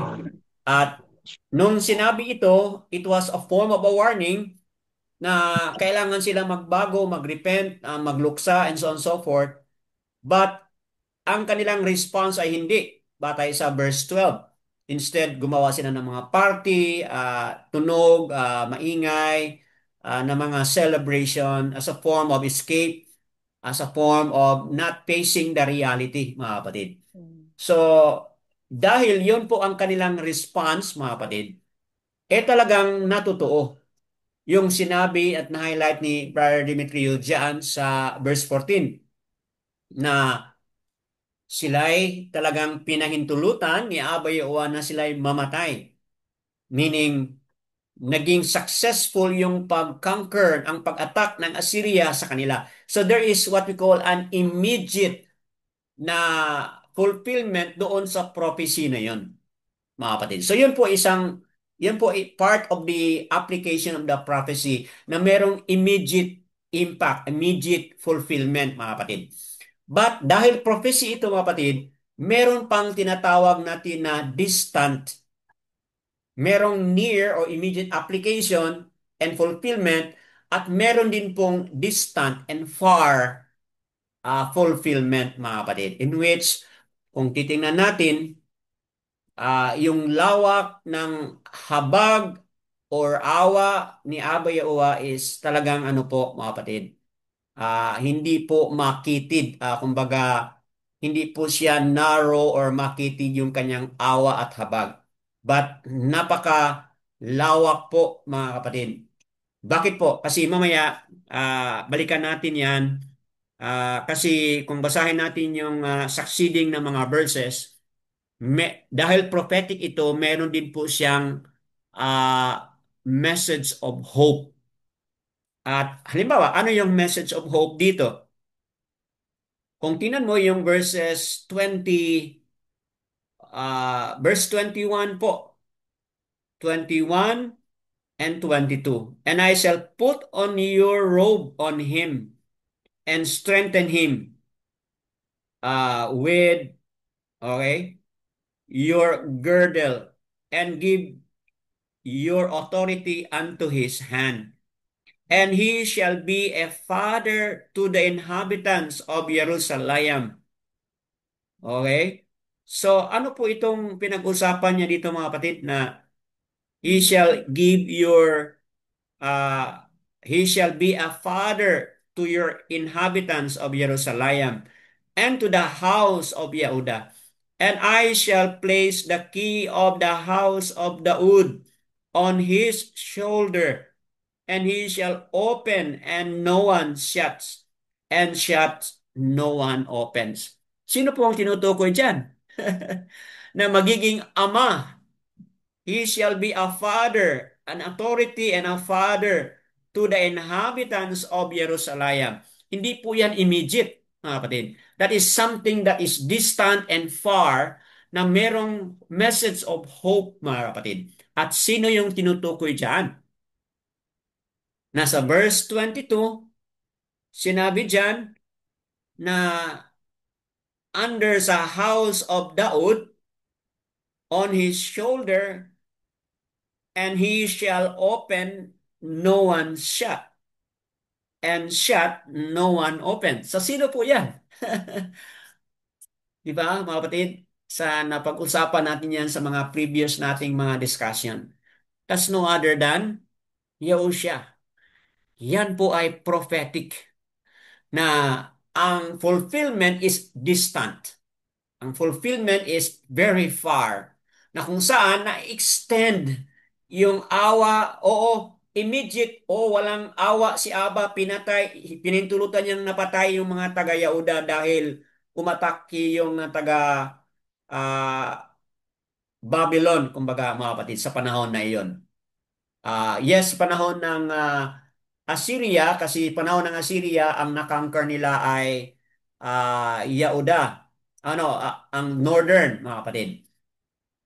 At nung sinabi ito, it was a form of a warning na kailangan sila magbago, magrepent, magluksa, and so on and so forth. But ang kanilang response ay hindi, batay sa verse 12. Instead, gumawa sila ng mga party, tunog, maingay, na mga celebration as a form of escape, as a form of not facing the reality, mga kapatid. So, dahil yon po ang kanilang response, mga kapatid, talagang natutuo yung sinabi at na-highlight ni Brother Demetrio diyan sa verse 14 na sila'y talagang pinahintulutan ni Abba Yahuwah na sila'y mamatay. Meaning, naging successful yung pag-conquer, ang pag-attack ng Assyria sa kanila. So there is what we call an immediate na fulfillment doon sa prophecy na yon, mga kapatid. So yun po part of the application of the prophecy na merong immediate impact, immediate fulfillment, mga kapatid. But dahil prophecy ito, mga kapatid, meron pang tinatawag natin na distant, merong near or immediate application and fulfillment, at meron din pong distant and far fulfillment, mga kapatid, in which kung titingnan natin, yung lawak ng habag or awa ni Abba Yahuwah is talagang ano po, mga kapatid, hindi po makitid. Kumbaga, hindi po siya narrow or makitid yung kanyang awa at habag. But napaka lawak po, mga kapatid. Bakit po? Kasi mamaya, balikan natin yan. Kasi kung basahin natin yung succeeding na mga verses, dahil prophetic ito, meron din po siyang message of hope. At halimbawa, ano yung message of hope dito? Kung tinan mo yung verse 21 po, 21 and 22. And I shall put on your robe on him and strengthen him with, okay, your girdle and give your authority unto his hand. And he shall be a father to the inhabitants of Jerusalem. Okay? So, ano po itong pinag-usapan niya dito, mga kapatid, na he shall give your, uh, he shall be a father to your inhabitants of Jerusalem and to the house of Yehuda. And I shall place the key of the house of Daud on his shoulder, and he shall open and no one shuts, and shuts no one opens. Sino po ang tinutukoy dyan? Na magiging ama. He shall be a father, an authority and a father to the inhabitants of Jerusalem. Hindi po yan immediate, mga kapatid. That is something that is distant and far na merong message of hope, mga kapatid. At sino yung tinutukoy dyan? Nasa verse 22, sinabi dyan na under sa house of Daud, on his shoulder, and he shall open, no one shut. And shut, no one open. Sa sino po yan? Di ba, mga kapatid? Sa napag-usapan natin yan sa mga previous nating mga discussion. That's no other than Yahushua. Yan po ay prophetic na ang fulfillment is distant. Ang fulfillment is very far. Na kung saan na-extend yung awa, oo, immediate, o walang awa si Aba, pinatay, pinintulutan niyang napatay yung mga taga-Yahuda dahil umatake yung taga ah, Babylon, kumbaga, mga kapatid, sa panahon na iyon. Yes, panahon ng Assyria, kasi panahon ng Assyria, ang nakonquer nila ay Yehuda. Ano, ang northern, mga kapatid.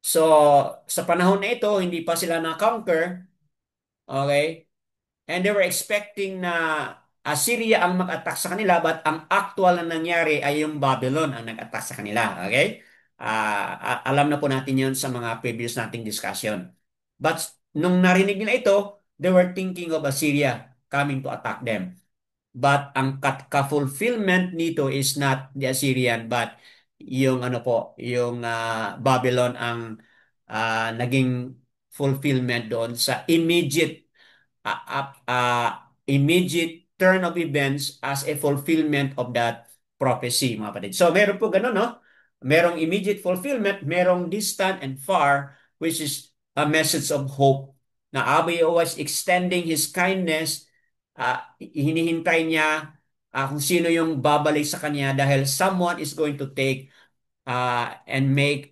So, sa panahon na ito, hindi pa sila na-conquer. Okay? And they were expecting na Assyria ang mag-attack sa kanila, but ang actual na nangyari ay yung Babylon ang nag-attack sa kanila. Okay? Alam na po natin yun sa mga previous nating discussion. But nung narinig nila ito, they were thinking of Assyria coming to attack them. But ang ka-fulfillment nito is not the Assyrian, but yung ano po, yung Babylon ang naging fulfillment doon sa immediate turn of events as a fulfillment of that prophecy, mga kapatid. So, meron po ganun, no? merong immediate fulfillment, merong distant and far, which is a message of hope na Abba Yahweh is extending His kindness. Hinihintay niya kung sino yung babalik sa kanya dahil someone is going to take and make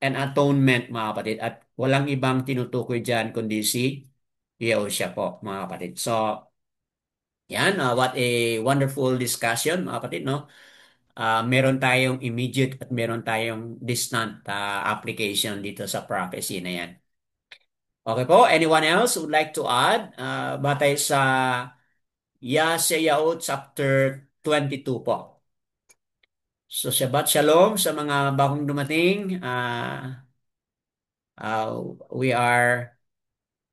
an atonement, mga kapatid. At walang ibang tinutukoy dyan kundi si Yahushua po, mga kapatid. So, yan, what a wonderful discussion, mga kapatid, no? Meron tayong immediate at meron tayong distant application dito sa prophecy na yan. Okay po, anyone else would like to add? Batay sa Yeshayahu chapter 22 po. So, Shabbat Shalom sa mga bagong dumating. We are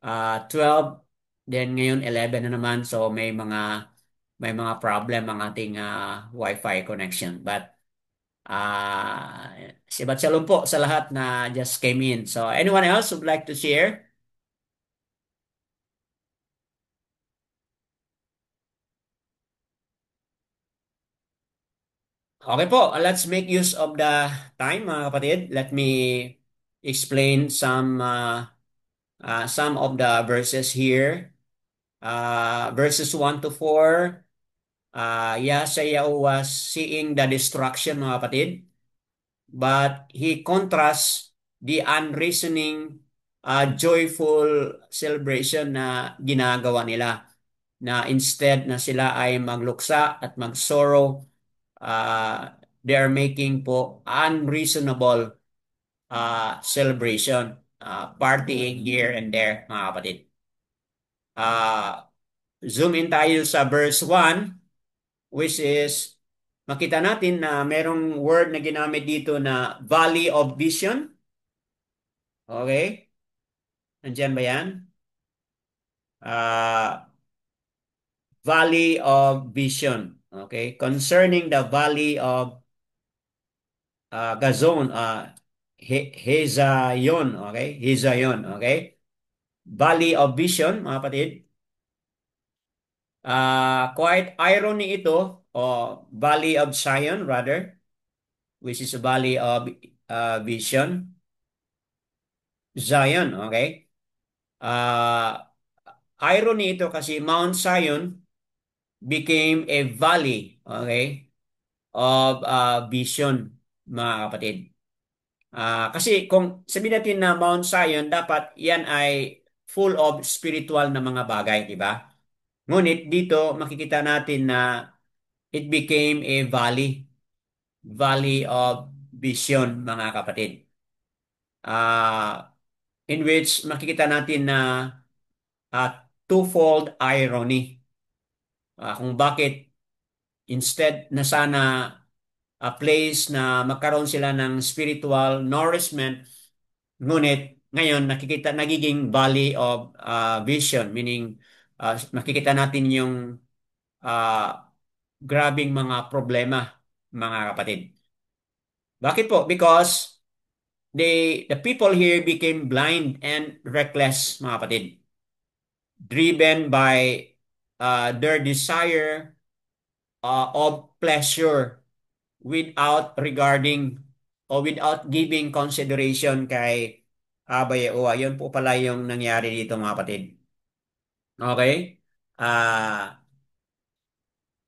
12, then ngayon 11 na naman. So, may mga problem ang ating Wi-Fi connection. But Shabbat Shalom po sa lahat na just came in. So, anyone else would like to share? Okay po, let's make use of the time, mga kapatid. Let me explain some of the verses here. Verses 1 to 4, Yeshayahu was seeing the destruction, mga kapatid. But he contrasts the unreasoning, joyful celebration na ginagawa nila. Na instead na sila ay magluksa at mag-sorrow, they are making po unreasonable celebration, partying here and there, mga kapatid. Zoom in tayo sa verse 1, which is, makita natin na merong word na ginamit dito na Valley of Vision. Okay? Nandiyan ba yan? Valley of Vision. Okay? Concerning the Valley of Gazon, Hezayon. Okay? Hezayon. Okay? Valley of Vision, mga kapatid. Quite irony ito, o Valley of Zion rather, which is a Valley of Vision. Zion, okay? Irony ito kasi Mount Zion became a valley, okay, of vision, mga kapatid. Kasi kung sabihin natin na Mount Zion, dapat yan ay full of spiritual na mga bagay, di ba? Ngunit dito makikita natin na it became a valley of vision, mga kapatid. In which makikita natin na twofold irony. Kung bakit instead na sana a place na magkaroon sila ng spiritual nourishment, ngunit ngayon nagiging valley of vision, meaning makikita natin yung grabing mga problema, mga kapatid. Bakit po? Because the people here became blind and reckless, mga kapatid. Driven by their desire of pleasure without regarding o without giving consideration kay Abba Yahuwah. Yun po pala yung nangyari dito, mga kapatid. Okay?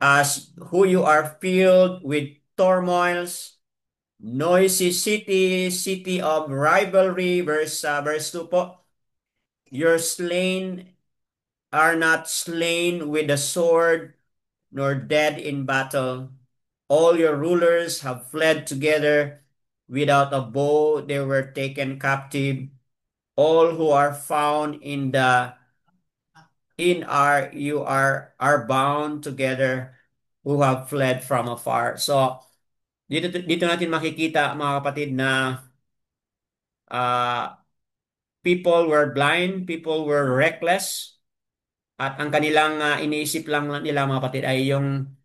As who you are filled with turmoils, noisy city of rivalry, verse 2 po. Your slain are not slain with the sword, nor dead in battle. All your rulers have fled together. Without a bow, they were taken captive. All who are found you are bound together, who have fled from afar. So, dito natin makikita, mga kapatid, na people were blind, people were reckless, at ang kanilang iniisip lang nila, mga kapatid, ay yung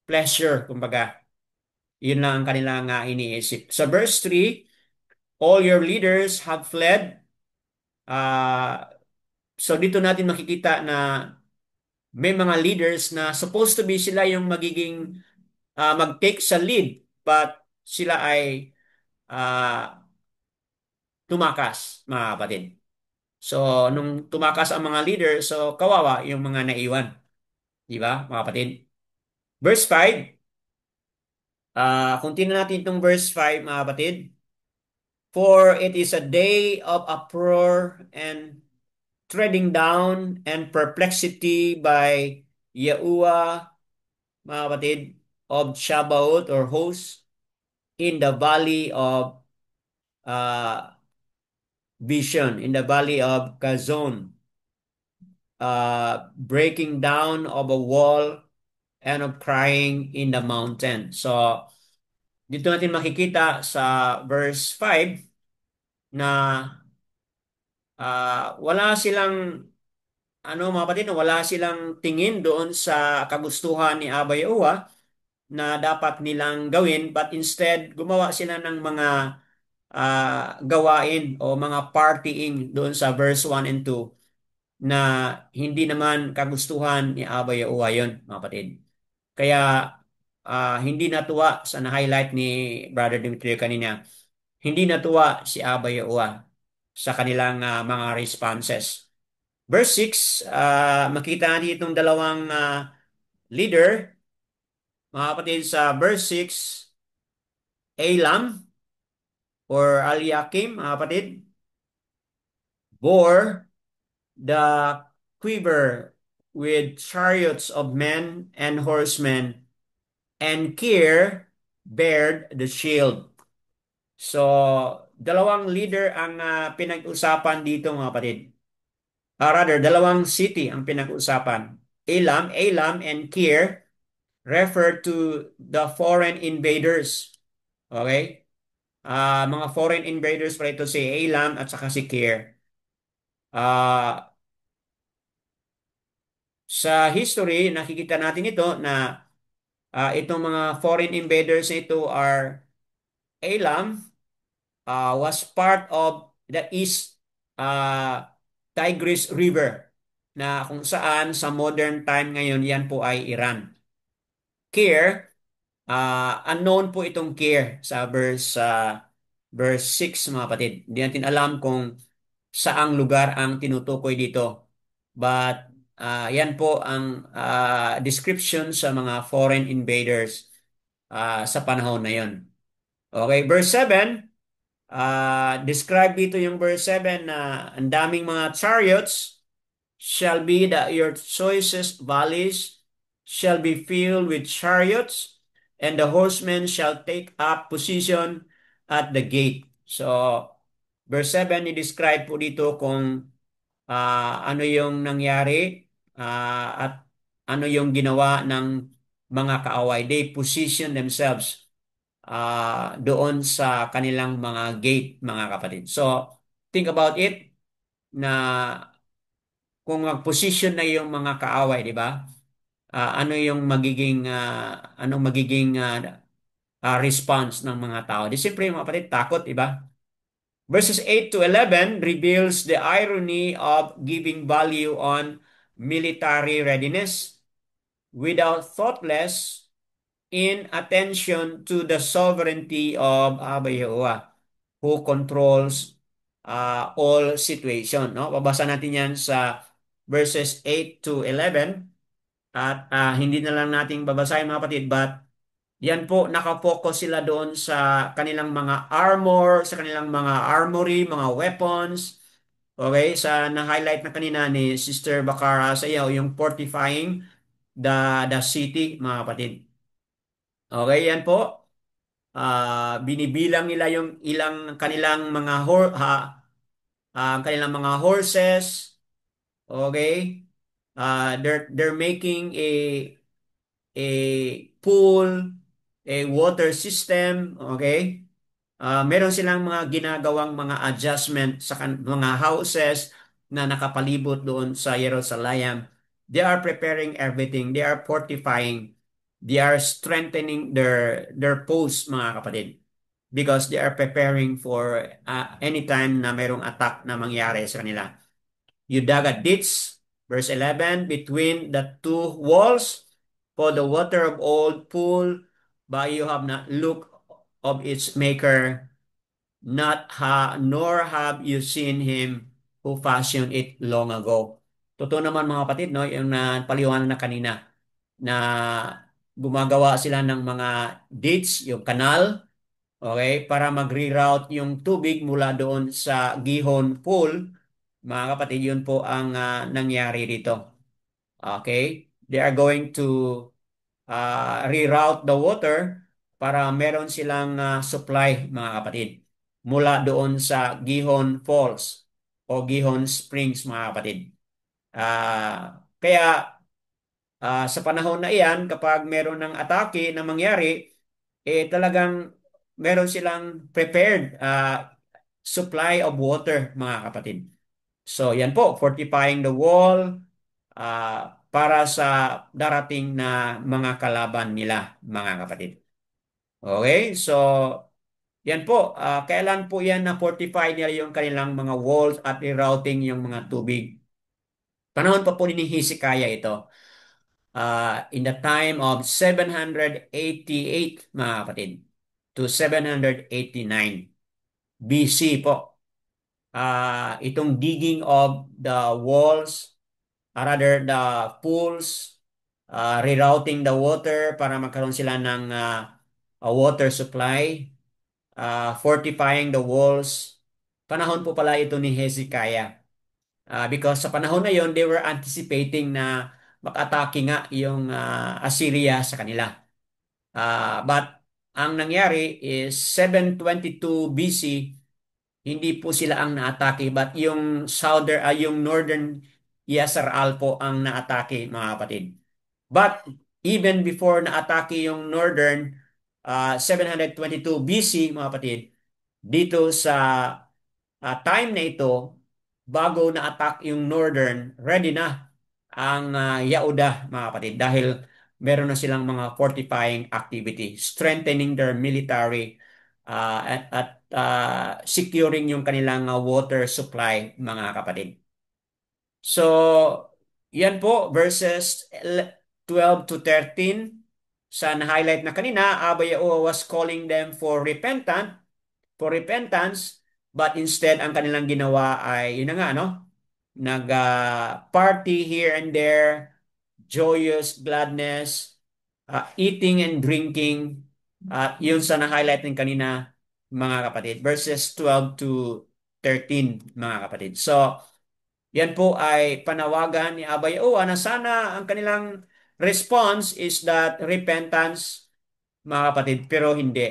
pleasure, kumbaga. Yun lang ang kanilang iniisip. Sa verse 3, all your leaders have fled. So dito natin makikita na may mga leaders na supposed to be sila yung magiging mag-take sa lead, but sila ay tumakas, mga kapatid. So, nung tumakas ang mga leader, so kawawa yung mga naiwan. Di ba, mga kapatid? Verse 5, kung tingnan natin itong verse 5, mga kapatid, for it is a day of uproar and treading down and perplexity by Yahuwah, mga kapatid, of Shabaoth or host in the valley of Vision, in the valley of Kazon, breaking down of a wall and of crying in the mountain. So, dito natin makikita sa verse 5 na wala silang mga kapatid, wala silang tingin doon sa kagustuhan ni Abba Yahuwah na dapat nilang gawin, but instead gumawa sila ng mga gawain o mga partying doon sa verse 1 and 2 na hindi naman kagustuhan ni Abba Yahuwah yun, mga kapatid. Kaya hindi natuwa sa na-highlight ni Brother Dimitri kanina, hindi natuwa si Abba Yahuwah sa kanilang mga responses. Verse 6, makita natin itong dalawang leader, mga kapatid, sa verse 6, Elam or Eliakim, mga kapatid, bore the quiver with chariots of men and horsemen, and Kir bared the shield. So, dalawang leader ang pinag-usapan dito, mga kapatid. Rather, dalawang city ang pinag-usapan. Elam and Kir refer to the foreign invaders. Okay? Mga foreign invaders pa ito si Elam at saka si Kir. Sa history, nakikita natin ito na itong mga foreign invaders na ito are Elam was part of the East Tigris River na kung saan sa modern time ngayon yan po ay Iran. Kir, unknown po itong Kir sa verse 6, mga kapatid. Hindi natin alam kung saang lugar ang tinutukoy dito. But yan po ang description sa mga foreign invaders sa panahon na yon. Okay, verse 7, describe dito yung verse 7 na ang daming mga chariots shall be your choicest valleys shall be filled with chariots, and the horsemen shall take up position at the gate. So, verse 7, i-describe po dito kung ano yung nangyari at ano yung ginawa ng mga kaaway. They position themselves doon sa kanilang mga gate, mga kapatid. So, think about it na kung mag-position na yung mga kaaway, di ba? Ano yung magiging response ng mga tao? Di siyempre mga kapatid, takot, di ba? Verses 8 to 11 reveals the irony of giving value on military readiness without thoughtless in attention to the sovereignty of Abba Yahuwah who controls all situation. No? Babasa natin yan sa verses 8 to 11 at hindi na lang natin babasahin, mga kapatid, but yan po, nakafocus sila doon sa kanilang mga armor, sa kanilang mga armory, mga weapons. Okay, sa na-highlight na kanina ni Sister Bakara sa iyo, yung fortifying the city, mga kapatid. Okay, yan po. Binibilang nila yung ilang kanilang mga kanilang mga horses. Okay? They're making a pool, a water system, okay? Meron silang mga ginagawang mga adjustment sa mga houses na nakapalibot doon sa Jerusalem. They are preparing everything. They are fortifying. They are strengthening their posts, mga kapatid. Because they are preparing for any time na mayroong attack na mangyari sa kanila. You dug a ditch, verse 11, between the two walls for the water of old pool, but you have not looked of its maker, nor have you seen him who fashioned it long ago. Totoo naman mga kapatid, no, yung paliwanag na kanina na gumagawa sila ng mga ditch, yung kanal, okay, para mag-reroute yung tubig mula doon sa Gihon Pool. Mga kapatid, yun po ang nangyari dito. Okay? They are going to reroute the water para meron silang supply, mga kapatid, mula doon sa Gihon Falls o Gihon Springs, mga kapatid. Kaya sa panahon na iyan, kapag meron ng atake na mangyari, talagang meron silang prepared supply of water, mga kapatid. So, yan po, fortifying the wall para sa darating na mga kalaban nila, mga kapatid. Okay, so yan po, kailan po yan na fortify nila yung kanilang mga walls at rerouting yung mga tubig? Panahon pa po ni Hezekiah ito. In the time of 788, mga kapatid, to 789 BC po. Itong digging of the walls, rather the pools, rerouting the water para magkaroon sila ng a water supply, fortifying the walls. Panahon po pala ito ni Hezekiah. Because sa panahon na yon, they were anticipating na makatake nga yung Assyria sa kanila. But ang nangyari is 722 BC, hindi po sila ang naatake, but yung northern Yasser-Al po ang naatake, mga kapatid. But even before naatake yung northern 722 BC, mga kapatid, dito sa time na ito, bago na-attack yung northern, ready na ang Yehuda, mga kapatid, dahil meron na silang mga fortifying activity, strengthening their military at securing yung kanilang water supply, mga kapatid. So, yan po, verses 12 to 13. Sa na-highlight na kanina, Abba Yahuwah was calling them for repentance, but instead, ang kanilang ginawa ay, yun na nga, no? Nag-party here and there, joyous gladness, eating and drinking. Yun sa na-highlight din kanina, mga kapatid. Verses 12 to 13, mga kapatid. So, yan po ay panawagan ni Abba Yahuwah na sana ang kanilang response is that repentance, mga kapatid, pero hindi.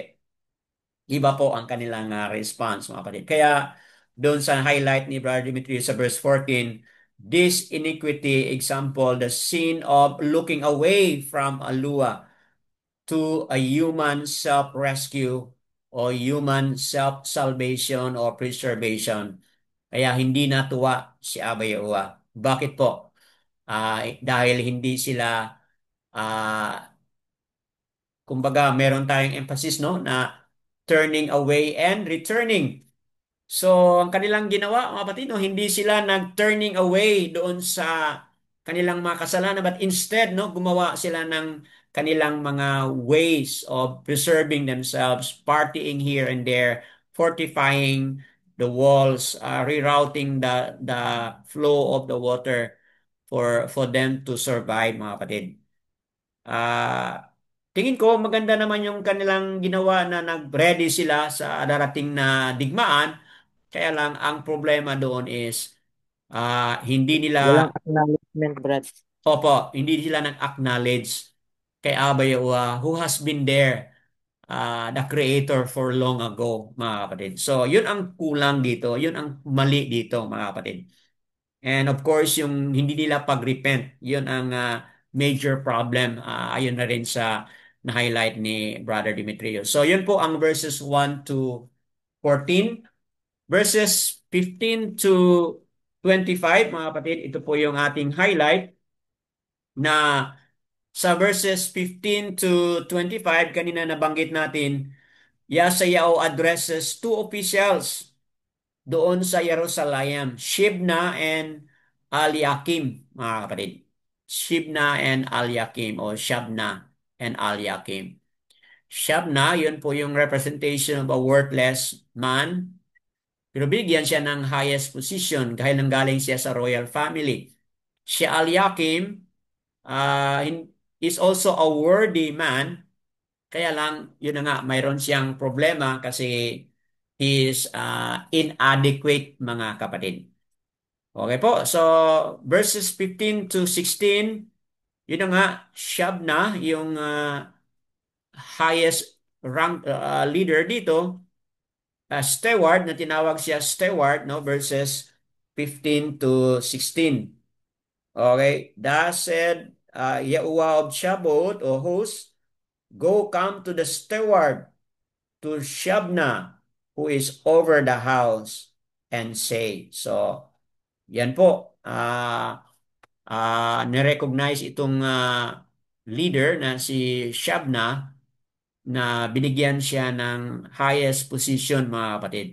Iba po ang kanilang response, mga kapatid. Kaya doon sa highlight ni Brother Dimitri sa verse 14, this iniquity example, the sin of looking away from Alua to a human self-rescue o human self-salvation or preservation. Kaya hindi natuwa si Abba Yahuwah. Bakit po? Dahil hindi sila, kumbaga, meron tayong emphasis, no, na turning away and returning. So, ang kanilang ginawa, mga kapatid, no, hindi sila nag-turning away doon sa kanilang mga kasalanan, but instead, no, gumawa sila ng kanilang mga ways of preserving themselves, partying here and there, fortifying the walls, rerouting the flow of the water for them to survive, mga kapatid. Tingin ko maganda naman yung kanilang ginawa na nag-ready sila sa darating na digmaan. Kaya lang ang problema doon is hindi nila, Walang acknowledgement, Brad. hindi sila nag-acknowledge kay Abba Yahuwah who has been there, the creator for long ago, mga kapatid. So, yun ang kulang dito. Yun ang mali dito, mga kapatid. And of course, yung hindi nila pag-repent, yun ang major problem. Ayun na rin sa na-highlight ni Brother Demetrius. So, yun po ang verses 1 to 14. Verses 15 to 25, mga kapatid, ito po yung ating highlight na sa verses 15 to 25, kanina nabanggit natin, Yeshayahu addresses two officials doon sa Jerusalem, Shebna and Eliakim, mga kapatid. Shebna and Eliakim o Shabna and Eliakim. Shabna, yun po yung representation of a worthless man. Pero bigyan siya ng highest position dahil nanggaling siya sa royal family. Si Eliakim is also a worthy man. Kaya lang, yun na nga, mayroon siyang problema kasi he is inadequate, mga kapatid. Okay po, so verses 15 to 16, yun na nga, Shabna, yung highest rank leader dito, steward, na tinawag siya steward, no, verses 15 to 16. Okay, thus said Yahuwah of Shabot, o host, go come to the steward, to Shabna, who is over the house, and say. So, yan po. Nirecognize itong leader na si Shabna na binigyan siya ng highest position, mga kapatid.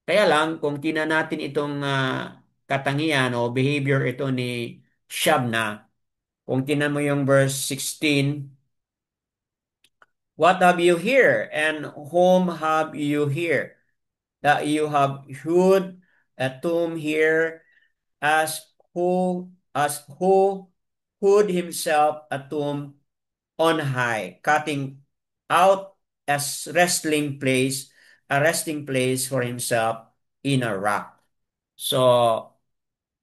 Kaya lang, kung tingnan natin itong katangian o behavior ito ni Shabna, kung tingnan mo yung verse 16, what have you here, and whom have you here? That you have hewed a tomb here, as who hewed himself a tomb on high, cutting out a resting place for himself in a rock. So,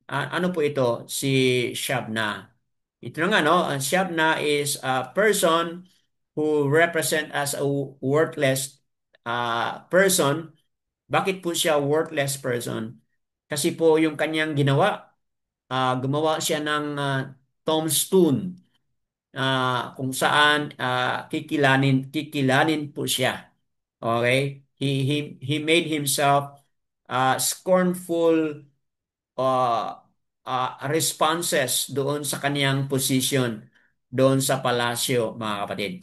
ano po ito? Si Shabna. Ito na nga, no? Ang Shabna is a person who represent as a worthless person. Bakit po siya worthless person? Kasi po yung kanyang ginawa, gumawa siya ng tombstone kung saan kikilanin po siya. Okay? He made himself scornful responses doon sa kaniyang position doon sa palasyo, mga kapatid.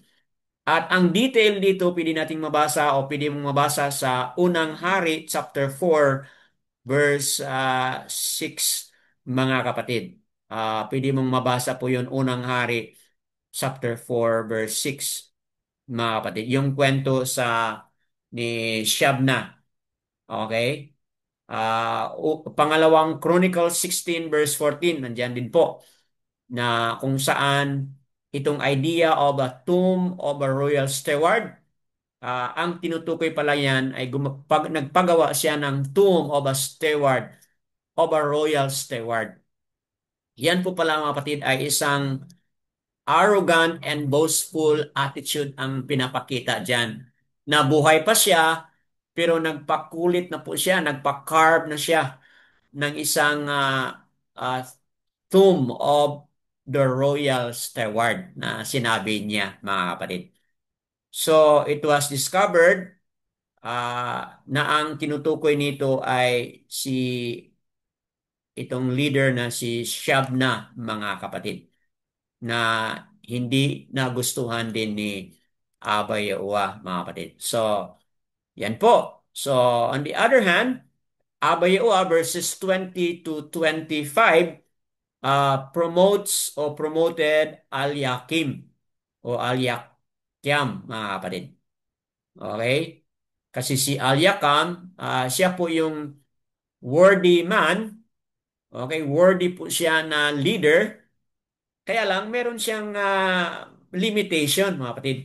At ang detail dito, pwede nating mabasa o pwede mong mabasa sa Unang Hari, chapter 4, verse 6, mga kapatid. Pwede mong mabasa po yun, Unang Hari, chapter 4, verse 6, mga kapatid. Yung kwento ni Shabna. Okay? Pangalawang Chronicles 16, verse 14, nandyan din po, na kung saan itong idea of a tomb of a royal steward, ang tinutukoy pala yan ay nagpagawa siya ng tomb of a steward, of a royal steward. Yan po pala, mga kapatid, ay isang arrogant and boastful attitude ang pinapakita dyan. Na buhay pa siya, pero nagpakulit na po siya, nagpa-carve na siya ng isang uh, tomb of the royal steward na sinabi niya, mga kapatid. So, it was discovered na ang tinutukoy nito ay itong leader na si Shabna, mga kapatid, na hindi nagustuhan din ni Abay Yahuwah, mga kapatid. So, yan po. So, on the other hand, Abay Yahuwah verses 20 to 25 promoted Al-Yakim o Al-Yakyam, mga kapatid. Okay? Kasi si Al-Yakam, siya po yung worthy man. Okay? Worthy po siya na leader. Kaya lang, meron siyang limitation, mga kapatid.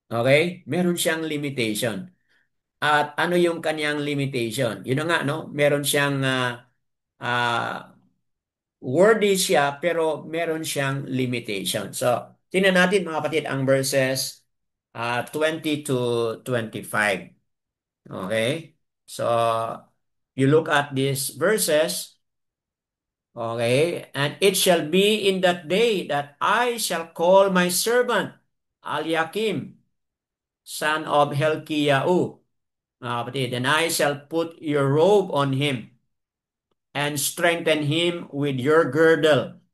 Okay? Meron siyang limitation. At ano yung kanyang limitation? Yun na nga, no? Meron siyang uh, worthy siya, pero meron siyang limitation. So, tingnan natin, mga kapatid, ang verses 20 to 25. Okay? So, you look at these verses. Okay? And it shall be in that day that I shall call my servant, Eliakim, son of Helkiyahu, mga kapatid, and I shall put your robe on him and strengthen him with your girdle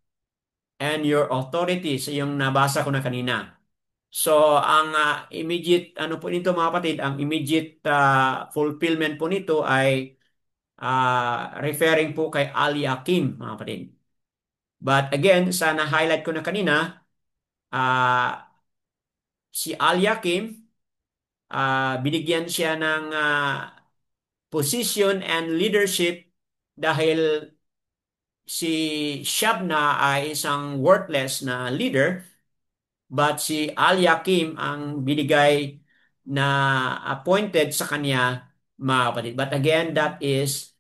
and your authority. So yung nabasa ko na kanina. So ang immediate ano po nito, mga kapatid, ang immediate fulfillment po nito ay referring po kay Eliakim, mga kapatid. But again, sana highlight ko na kanina, si Eliakim, binigyan siya ng position and leadership dahil si Shabna ay isang worthless na leader, but si Eliakim ang binigay na appointed sa kanya, mga kapatid. But again, that is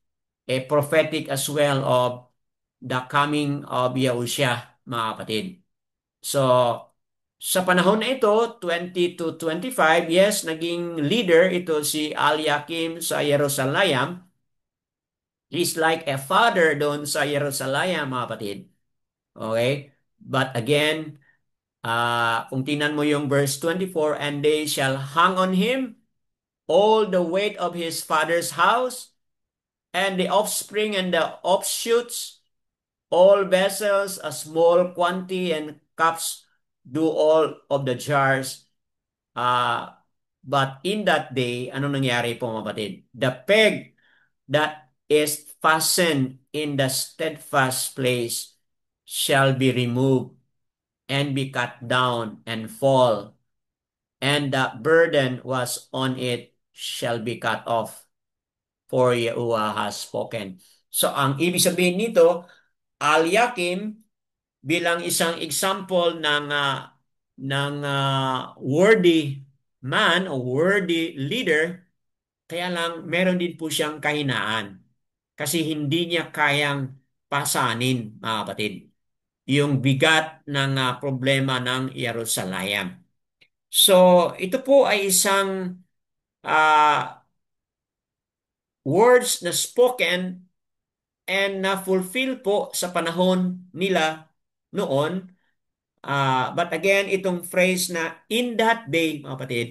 a prophetic as well of the coming of Yahushua, mga kapatid. So, sa panahon na ito, 20 to 25, yes, naging leader ito si Eliakim sa Jerusalem. He's like a father doon sa Jerusalem, mga kapatid. Okay? But again, kung tingnan mo yung verse 24, and they shall hang on him all the weight of his father's house, and the offspring and the offshoots, all vessels, a small quantity, and cups, do all of the jars. But in that day, ano nangyari po mga kapatid? The peg that is fastened in the steadfast place shall be removed and be cut down and fall, and the burden was on it shall be cut off, for Yahuwah has spoken. So ang ibig sabihin nito, Eliakim bilang isang example ng worthy man o worthy leader, kaya lang meron din po siyang kahinaan kasi hindi niya kayang pasanin, mga kapatid, yung bigat ng problema ng Jerusalem. So, ito po ay isang ah, words na spoken and na fulfill po sa panahon nila noon. But again, itong phrase na in that day, mga kapatid,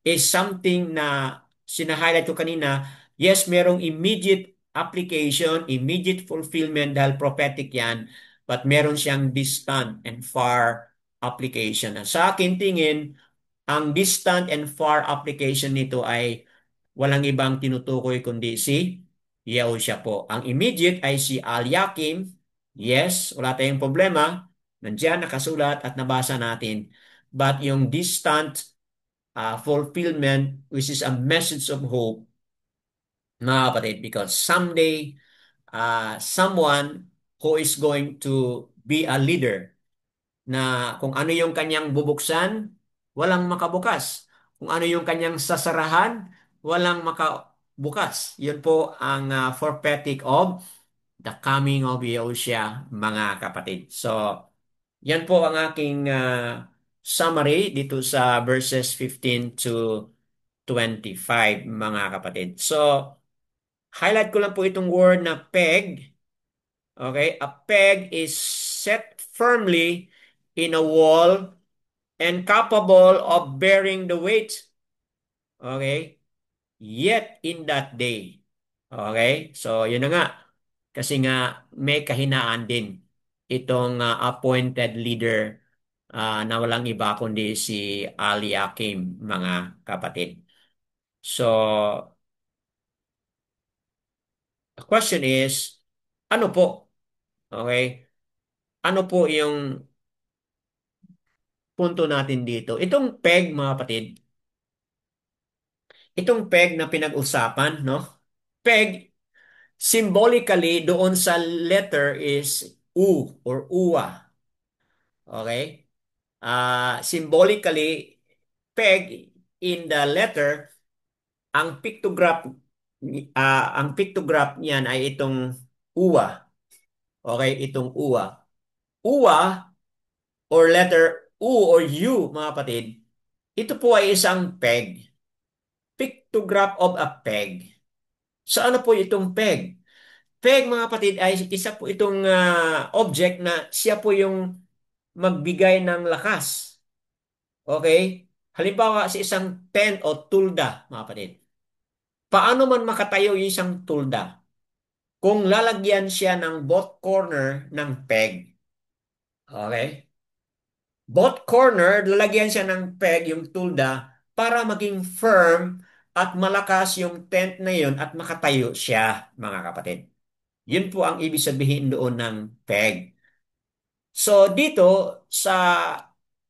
is something na sinahighlight ko kanina. Yes, merong immediate application, immediate fulfillment dahil prophetic yan, but meron siyang distant and far application. Sa akin tingin, ang distant and far application nito ay walang ibang tinutukoy kundi si Yahushua po. Ang immediate ay si Eliakim. Yes, wala tayong problema. Nandiyan nakasulat at nabasa natin. But yung distant fulfillment, which is a message of hope, mga kapatid, because someday, someone who is going to be a leader, na kung ano yung kanyang bubuksan, walang makabukas. Kung ano yung kanyang sasarahan, walang makabukas. Yun po ang prophetic of the coming of Yahushua, mga kapatid. So, yan po ang aking summary dito sa verses 15 to 25, mga kapatid. So, highlight ko lang po itong word na peg. Okay? A peg is set firmly in a wall and capable of bearing the weight. Okay? Yet in that day. Okay? So, yun na nga. Kasi nga, may kahinaan din itong appointed leader na walang iba kundi si Eliakim, mga kapatid. So, the question is, ano po? Okay? Ano po yung punto natin dito? Itong peg, mga kapatid, itong peg na pinag-usapan, no? Peg, symbolically, doon sa letter is U or UWA. Okay? Symbolically, peg in the letter, ang pictograph niyan ay itong UWA. Okay? Itong UWA. UWA or letter U or U, mga kapatid, ito po ay isang peg. Pictograph of a peg. So ano po itong peg? Peg, mga kapatid, ay isa po itong object na siya po yung magbigay ng lakas. Okay? Halimbawa sa isang tent o tulda, mga kapatid. Paano man makatayo yung isang tulda? Kung lalagyan siya ng both corner ng peg. Okay? Both corner, lalagyan siya ng peg, yung tulda, para maging firm at malakas yung tent na yun at makatayo siya, mga kapatid. Yun po ang ibig sabihin doon ng peg. So dito sa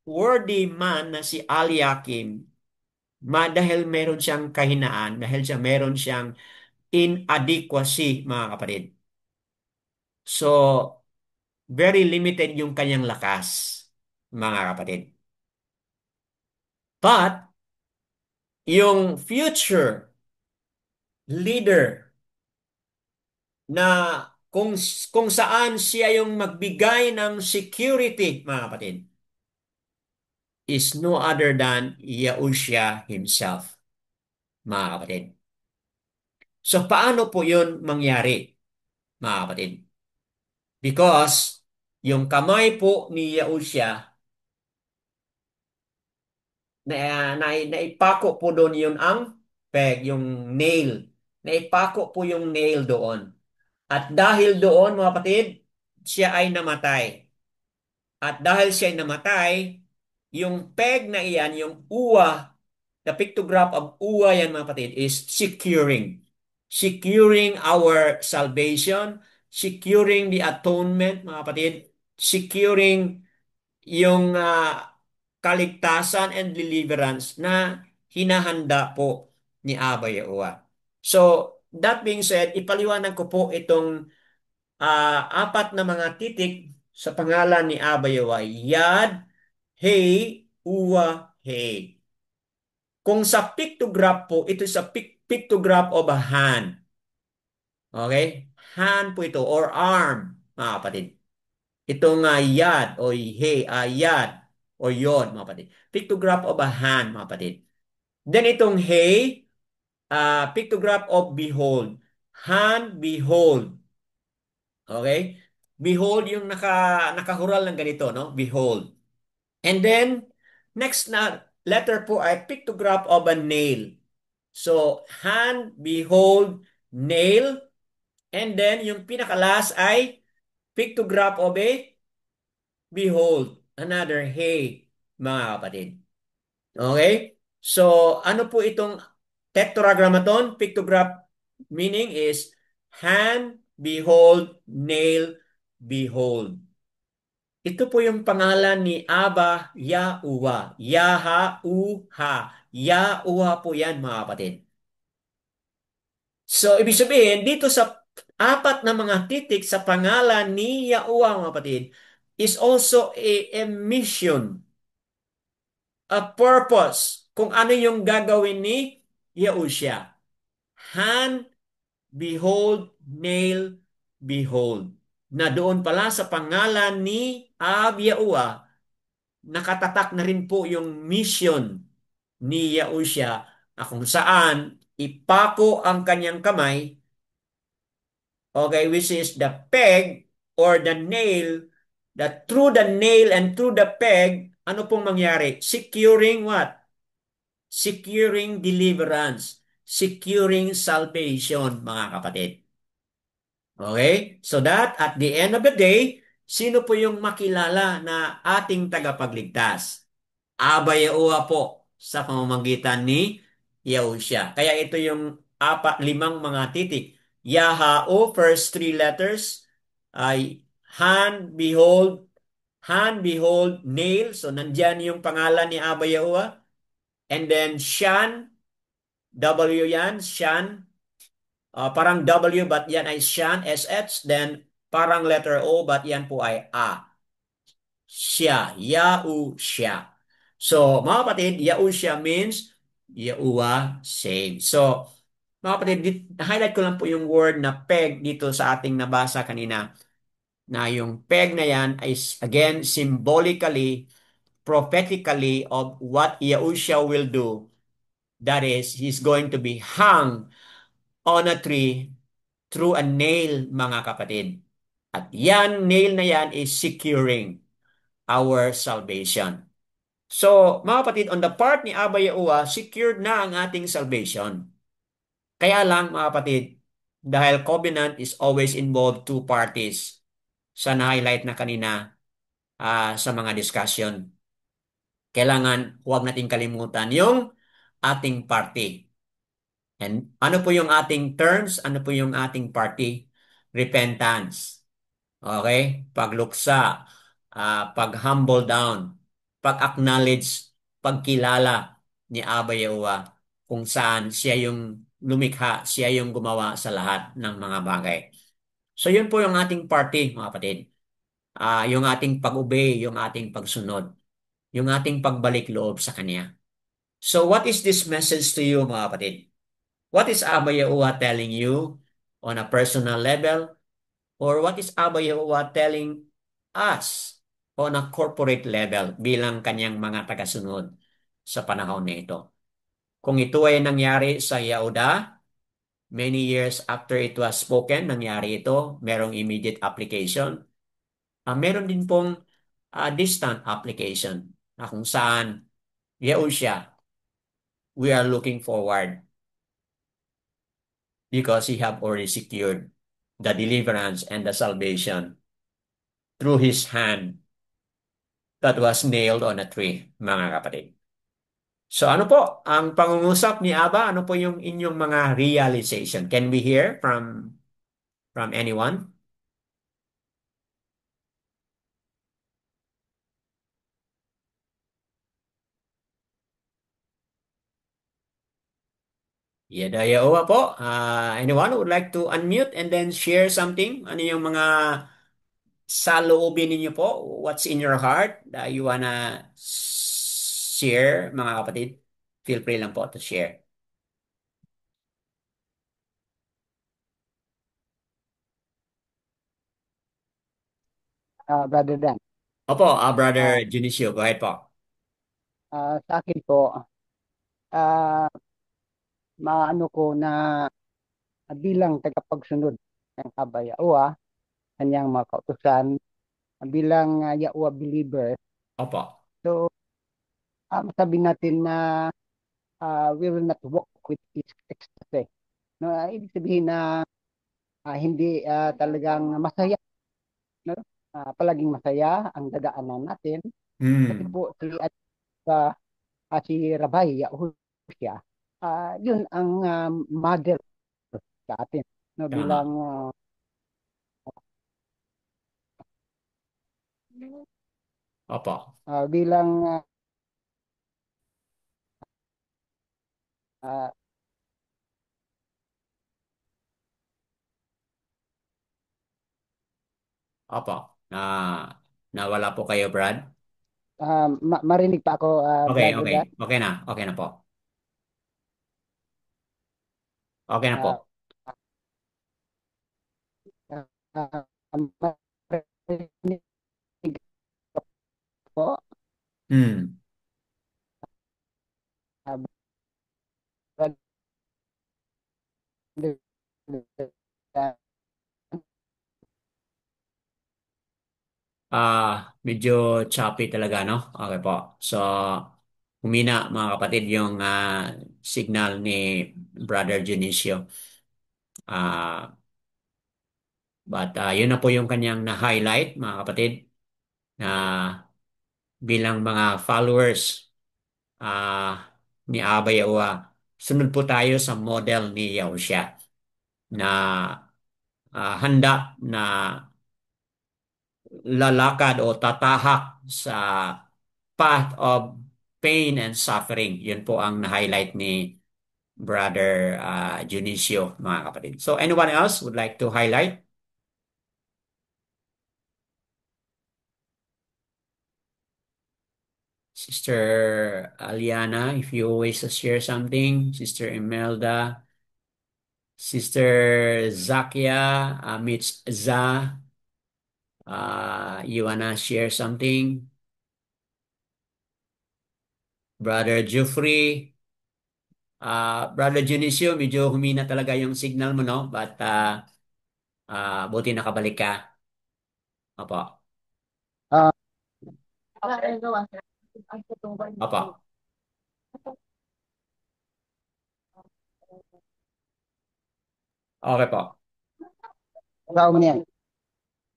worthy man na si Eliakim, dahil meron siyang kahinaan, dahil meron siyang inadequacy, mga kapatid. So, very limited yung kanyang lakas, mga kapatid. But, yung future leader na kung saan siya yung magbigay ng security, mga kapatid, is no other than Yahushua himself, mga kapatid. So, paano po yun mangyari, mga kapatid? Because yung kamay po ni Yahushua, naipako po doon yun ang peg, yung nail. Naipako po yung nail doon. At dahil doon, mga kapatid, siya ay namatay. At dahil siya ay namatay, yung peg na iyan, yung uwa, the pictograph of uwa yan, mga kapatid, is securing. Securing our salvation, securing the atonement, mga kapatid, securing yung kaligtasan and deliverance na hinahanda po ni Abba Yahuwah. So, that being said, ipaliwanag ko po itong apat na mga titik sa pangalan ni Abba Yahuwah. Yad, Hey, Uwa, Hey. Kung sa pictograph po, ito sa pictograph of a hand. Okay? Hand po ito or arm, mga kapatid. Itong yad o hey, yad o yon, mga kapatid. Pictograph of a hand, mga kapatid. Then itong hey, pictograph of behold. Hand, behold. Okay? Behold yung nakahural ng ganito, no? Behold. And then, next na letter po ay pictograph of a nail. So, hand, behold, nail. And then, yung pinakalas ay pictograph of a behold. Another hey, mga kapatid. Okay? So, ano po itong tetragrammaton? Pictograph meaning is hand, behold, nail, behold. Ito po yung pangalan ni Abba Yahuwah. Yaha-uha. Yahuwah po yan, mga kapatid. So, ibig sabihin, dito sa apat na mga titik sa pangalan ni Yahuwah, mga kapatid, is also a mission, a purpose, kung ano yung gagawin ni Yahushua. Hand, behold, nail, behold. Na doon pala sa pangalan ni Ab Yahuwah, nakatatak na rin po yung mission ni Yahushua na kung saan ipako ang kanyang kamay, okay, which is the peg or the nail, that through the nail and through the peg, ano pong mangyari? Securing what? Securing deliverance, securing salvation, mga kapatid. Okay? So that at the end of the day, sino po yung makilala na ating tagapagligtas? Aba Yahuwah po sa pamamagitan ni Yahushua. Kaya ito yung limang mga titik. Yahao, first three letters, ay hand, behold, nail. So, nandyan yung pangalan ni Aba Yahuwah. And then, Shan, W yan, Shan. Parang W, but yan ay Shan, SH. Then, parang letter O, but yan po ay A. Siya, Yahushua. So, mga kapatid, Yahushua means Yahuwah save. So, mga kapatid, highlight ko lang po yung word na peg dito sa ating nabasa kanina. Na yung peg na yan is again symbolically, prophetically of what Yahushua will do. That is, He's going to be hung on a tree through a nail, mga kapatid. At yan, nail na yan is securing our salvation. So, mga kapatid, on the part ni Abba Yahuwah, secured na ang ating salvation. Kaya lang, mga kapatid, dahil covenant is always involved two parties sa na-highlight na kanina sa mga discussion. Kailangan huwag nating kalimutan yung ating party. And ano po yung ating terms? Ano po yung ating party? Repentance. Okay? Pagluksa, pag-humble down, pag-acknowledge, pagkilala ni Aba Yahuwah kung saan siya yung lumikha, siya yung gumawa sa lahat ng mga bagay. So yun po yung ating party, mga kapatid. Yung ating pag-obey, yung ating pagsunod, yung ating pagbalik loob sa Kanya. So what is this message to you, mga kapatid? What is Abba Yahuwah telling you on a personal level? Or what is Abba Yahuwah telling us on a corporate level bilang Kanyang mga tagasunod sa panahon na ito? Kung ito ay nangyari sa Yahuda, many years after it was spoken, nangyari ito, merong immediate application. Meron din pong distant application na kung saan Yahusha, we are looking forward because He have already secured the deliverance and the salvation through His hand that was nailed on a tree, mga kapatid. So ano po ang pangungusap ni Aba? Ano po yung inyong mga realization? Can we hear from anyone? Yadayawa po. Anyone would like to unmute and then share something? Ano yung mga saloobin ninyo po? What's in your heart that you wanna share, mga kapatid? Feel free lang po to share. Brother Dan. Opo, Brother Junicio, go ahead po. Sa akin po, ah, maano ko na bilang tagapagsunod ng Aba Yahuwah, kanyang mga kautusan, bilang Yahuwah believer, Opo. so masabi natin na we will not walk with ecstasy. No, ibig sabihin na hindi talagang masaya, no? Palaging masaya ang dadaanan natin. Kasi po si Rabbi Yahushua, yun ang model sa atin, no, Tama. bilang Opo. bilang Opo. Nawala po kayo, Brad? marinig pa ako, Okay, Brother okay. Dan. Okay na. Okay na po. Okay na po. Marinig po. Hmm. Brother Dan. Medyo choppy talaga, no? Okay po. So, humina, mga kapatid, yung signal ni Brother Junicio. But yun na po yung kanyang na-highlight, mga kapatid, na bilang mga followers ni Abba Yahuwah, sunod po tayo sa model ni Yahushua na handa na lalakad o tatahak sa path of pain and suffering. Yun po ang na-highlight ni Brother Junicio, mga kapatid. So anyone else would like to highlight? Sister Aliana, if you wish to share something. Sister Imelda. Sister Zakia, Mitch Za. You wanna share something? Brother Jeffrey. Brother Junicio, medyo humina talaga yung signal mo, no? But buti nakabalik ka. Opo. Ah, Opo. Okay po. Ikaw mo niyan.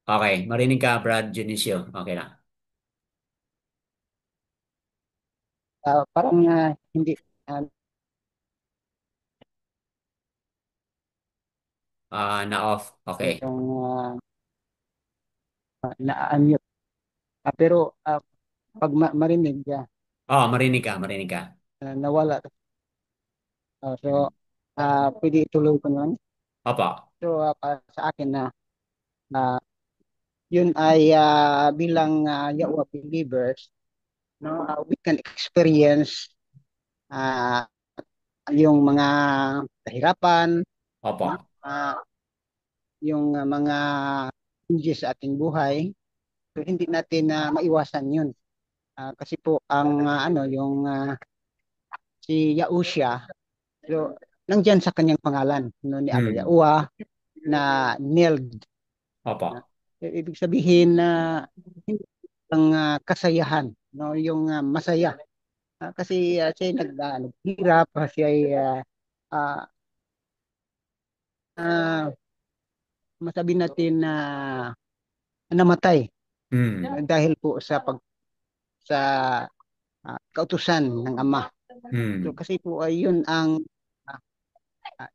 Okay. Marinig ka, Brad Junicio. Okay na. Parang hindi Na-off. Okay. yung na-unmute. Pero pag marinig, Oh, marinig ka. nawala. So, pwede ituloy ko naman. Opo. So, para sa akin na ah, yun ay bilang Yahweh believers, no, we can experience ah, yung mga kahirapan, no, Opo. yung mga challenges sa ating buhay. So, hindi natin maiwasan yun. Kasi po ang yung si Yahushua, so, nandyan sa kanyang pangalan, no, ni Abba Hmm. Yahuwah na nailed. Na, Opo. ibig sabihin na hindi ang kasayahan, no, yung masaya. Kasi siya ay naghirap, siya ay ah, ah, masabi natin na namatay dahil po sa kautusan ng Ama. So Hmm. kasi po ay yun ang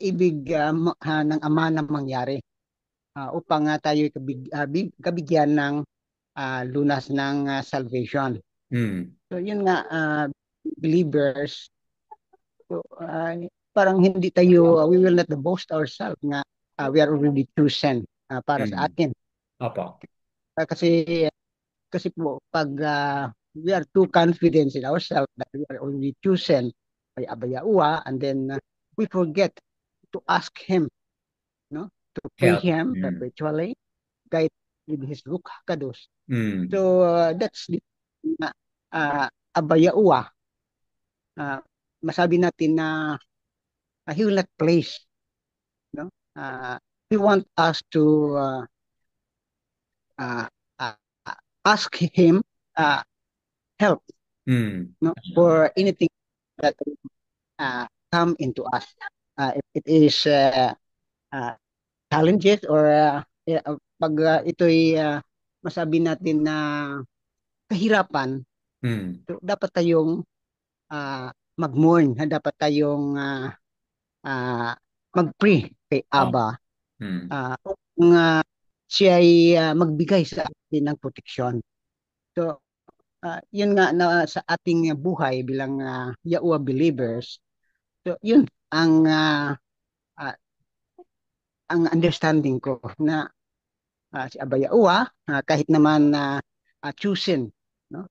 ibig ng Ama na mangyari upang tayo kabigyan ng lunas ng salvation. Hmm. So yun nga, believers, so, parang hindi tayo, we will not boast ourselves nga we are already chosen para sa Hmm. atin. Opo. Kasi po pag we are too confident in ourselves that we are already chosen by Abba Yahuwah, and then we forget to ask Him, no, to pray Help. Him Hmm. perpetually, guide with His Ruach Kados. Hmm. So that's the Abba Yahuwah. Uh, Masabi natin na He will not place, no. He want us to uh, uh, ask Him uh, help, Hmm. no, for anything that come into us. If it is uh, challenges or pag ito'y masabi natin na kahirapan, Hmm. so dapat tayong mag-mourn, dapat tayong uh, mag-pray kay Oh. Abba Hmm. kung siya ay magbigay sa atin ng proteksyon. So, yun nga na sa ating buhay bilang Yahuwah believers, so yun uh, ang understanding ko na si Abba Yahuwah kahit naman chosen, no.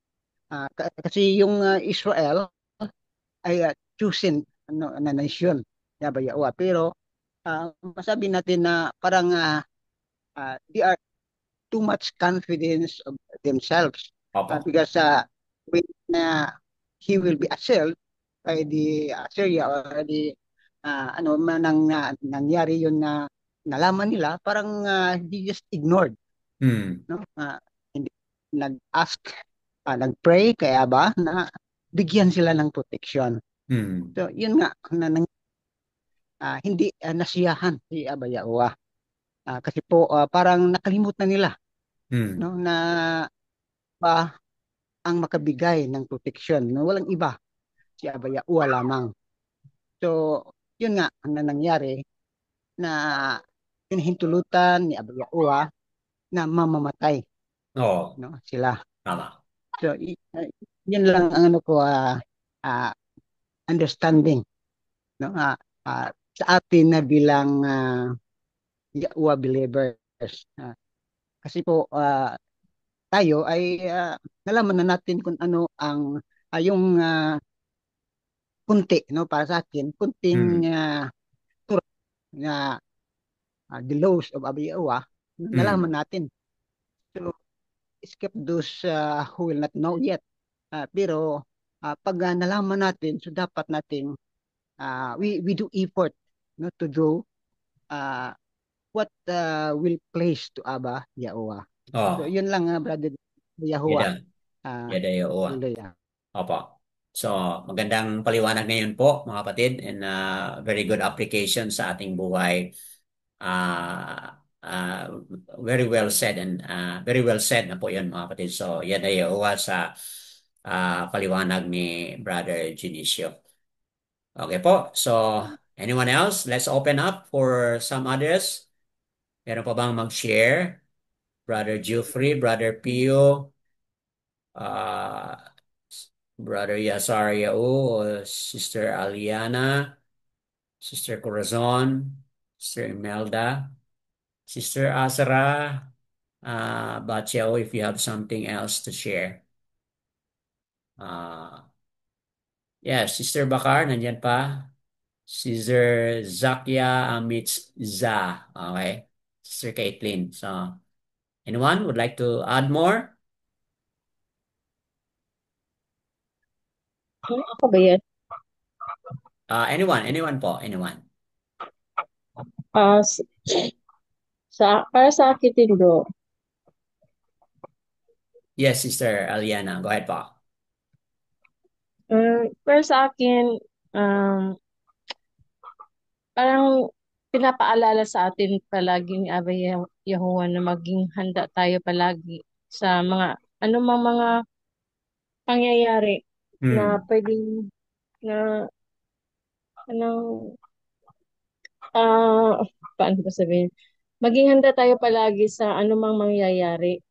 Kasi yung Israel ay chosen na nation ni Abba Yahuwah, pero masabi natin na parang they are too much confidence of themselves Opo. because when he will be assailed by the Assyria or the ano man nangyari yun na nalaman nila, parang they just ignored, Hmm. no. Hindi nag-ask, nag-pray kaya ba na bigyan sila ng protection. Hmm. So yun nga na hindi nasiyahan si Abba Yahuwah. Kasi po parang nakalimutan nila, Hmm. no, na ba ang makabigay ng proteksyon, no, walang iba, si Abba Yahuwah lamang. So yun nga ang nangyari na pinahintulutan ni Abba Yahuwah na mamamatay, Oh. no, sila. Tama. So yun lang ang ano ko uh, understanding, no, sa atin na bilang Yahuwah believers. Kasi po tayo ay nalaman na natin kung ano ang yung kunti, no, para sa akin kunting Hmm. turok na the laws of Abiyawa, Hmm. nalaman natin. So skip those who will not know yet. Pero pag nalaman natin, so dapat nating we do effort, no, to do uh, what will place to Abba Yahuwah. So Oh. yun lang brother Yahuwah. Yada. Uh, Yada yo. Hallelujah. Opo. So, magandang paliwanag ngayon po, mga kapatid, and very good application sa ating buhay. Uh, uh, Very well said and very well said na po yun, mga kapatid. So, yan ay uwa sa paliwanag ni Brother Junicio. Okay po. So, anyone else? Let's open up for some others. Meron pa bang mag-share? Brother Jeffrey, Brother Pio, uh, Brother Yasar Yao, Sister Aliana, Sister Corazon, Sister Imelda, Sister Azara, Bacheo, if you have something else to share. Uh, yeah, Sister Bakar, nandyan pa. Sister Zakia Amitzza. Okay. Sister Caitlin. So, anyone would like to add more? Ako ba yan? Anyone po, anyone. Ah, para sa akin din bro, Yes, Sister Aliana. Go ahead po. para sa akin, um, parang pinapaalala sa atin palagi ni Abay Yahuwah na maging handa tayo palagi sa mga anumang mga pangyayari na Hmm. pwedeng na anong ah paano ba sabihin? Maging handa tayo palagi sa anumang mangyayari,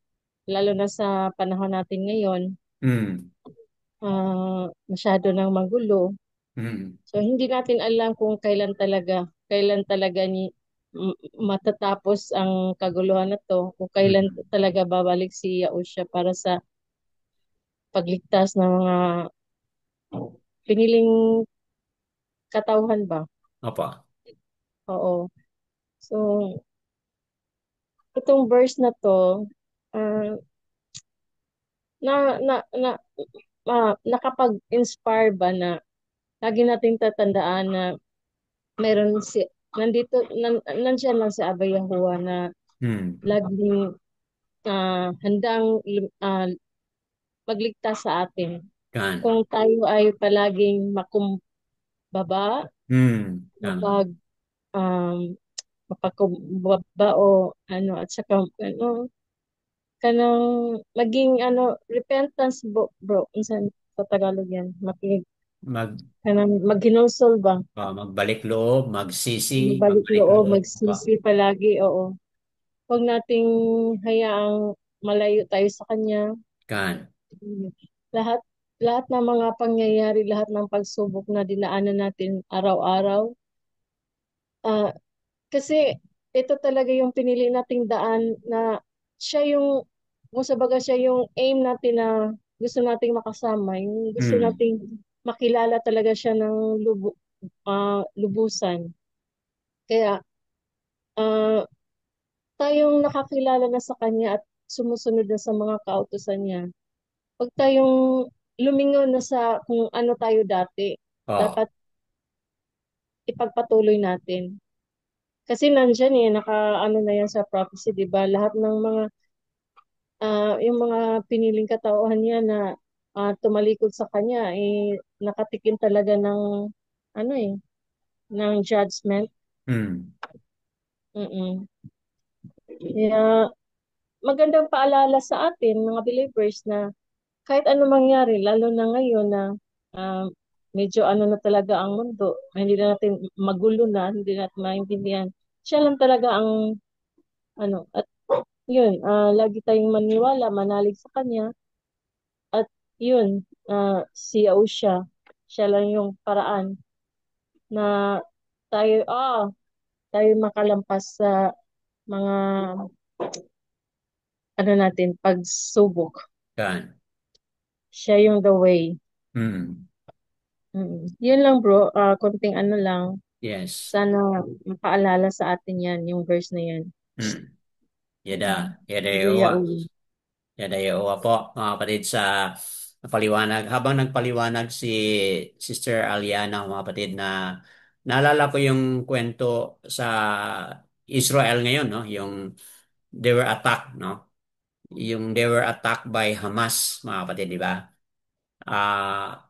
lalo na sa panahon natin ngayon, Hmm. masyado nang magulo. Hmm. So hindi natin alam kung kailan talaga matatapos ang kaguluhan na to, kung kailan Hmm. talaga babalik si Yahushua para sa pagligtas ng mga piniling katauhan ba? Opo. Oo. So, itong verse na to, ah, na, na, na, nakapag-inspire ba na lagi nating tatandaan na meron nandyan lang si Abba Yahuwah na Hmm. laging handang magligtas sa atin. Kan. Kung tayo ay palaging makumbaba, Hmm. Tama. mapag um, mapakumbaba o ano at saka ano kanang maging ano repentance bro unsan sa Tagalog yan Mag, kanang maghinusol ba magbalik loob, magsisi, balik magbalik loob loob. Opo. magsisi palagi oo huwag nating hayaang malayo tayo sa kanya. Kan. lahat lahat ng mga pangyayari lahat ng pagsubok na dinaanan natin araw-araw ah kasi ito talaga yung pinili nating daan na siya yung, kung sa baga siya yung aim natin na gusto nating makasama, yung gusto Hmm. nating makilala talaga siya ng lubusan. Kaya ah, tayong nakakilala na sa kanya at sumusunod na sa mga kautusan niya. Huwag tayong lumingon na sa kung ano tayo dati. Oh. Dapat ipagpatuloy natin. Kasi nandyan naka ano na yan sa prophecy, di ba? Lahat ng mga yung mga piniling katauhan niya na tumalikod sa kanya, nakatikim talaga ng, ano ng judgment. Hmm. Mm-mm. Kaya, magandang paalala sa atin, mga believers, na kahit ano mangyari, lalo na ngayon na ah, medyo ano na talaga ang mundo, hindi na natin magulo na, hindi natin maintindihan. Siya lang talaga ang, at yun, lagi tayong maniwala, manalig sa kanya, at yun, si Yausha, siya lang yung paraan na tayo, tayo makalampas sa mga, natin, pagsubok. Kan. Siya yung the way. Hmm. Yun lang bro, konting ano lang, Yes. sana mapaalala sa atin yan, yung verse na yan. Hmm. Yada. Yada Hallelujah, yawa. ulit. Yada yawa po, mga kapatid, sa paliwanag. Habang nagpaliwanag si Sister Aliana, mga kapatid, na naalala ko yung kwento sa Israel ngayon, no? Yung they were attacked, no? Yung they were attacked by Hamas, mga kapatid, di ba? Ah,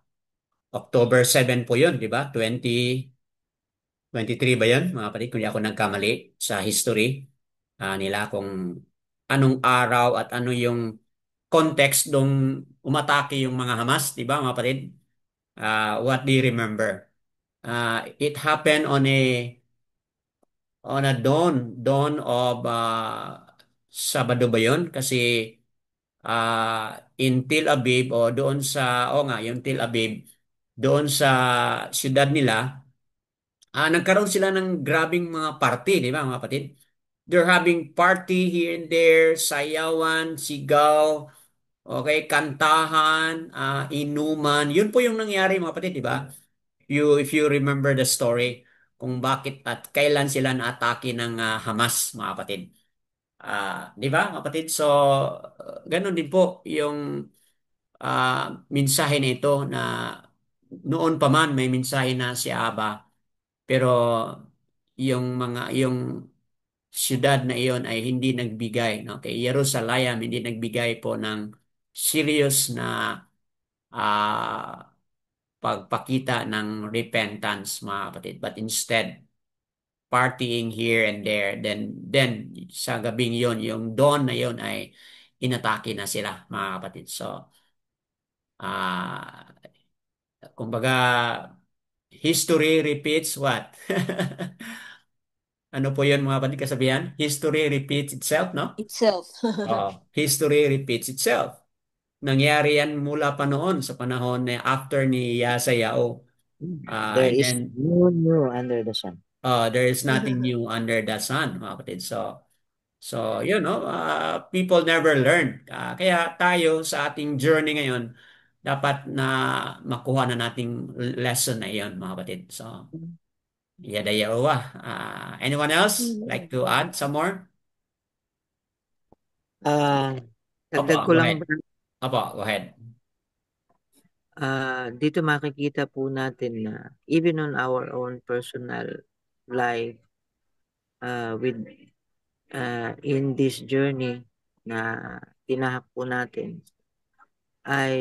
October 7 po yun, di ba? 2023 ba yun, mga kapatid? Kung di ako nagkamali sa history nila kung anong araw at ano yung context dong umatake yung mga Hamas, di ba, mga kapatid? What do you remember? It happened on a dawn of Sabado ba yun? Kasi in Tel Aviv o doon sa, o nga, yung Tel Aviv, doon sa siyudad nila, nagkaroon sila ng grabing mga party, di ba mga kapatid? They're having party here and there, sayawan, sigaw, okay, kantahan, inuman. Yun po yung nangyari mga kapatid, di ba? If you remember the story, kung bakit at kailan sila naatake ng Hamas, mga kapatid. Di ba, mga kapatid? So, ganun din po yung mensahe nito na noon pa man may mensahe na si Aba, pero yung siyudad na iyon ay hindi nagbigay, no? Kay Jerusalem hindi nagbigay po ng serious na ah, pagpakita ng repentance, mga kapatid. But instead, partying here and there. Then sa gabing yon, yung dawn na yon ay inatake na sila, mga kapatid. So, ah kumbaga, history repeats what? Ano po yun, mga kapatid, kasabihan? History repeats itself, no? Itself. History repeats itself. Nangyari yan mula pa noon sa panahon na after ni Yasayao. There And is then, no new under the sun. there is nothing new under the sun, mga kapatid. So, you know, people never learn. Kaya tayo sa ating journey ngayon, dapat na makuha na nating lesson na iyon, mga kapatid. So, yada yawa. Anyone else like to add some more? Ah, Opo, dagdag ko go lang, ahead. Opo, go ahead. dito makikita po natin na even on our own personal life, with in this journey na tinahak po natin, ay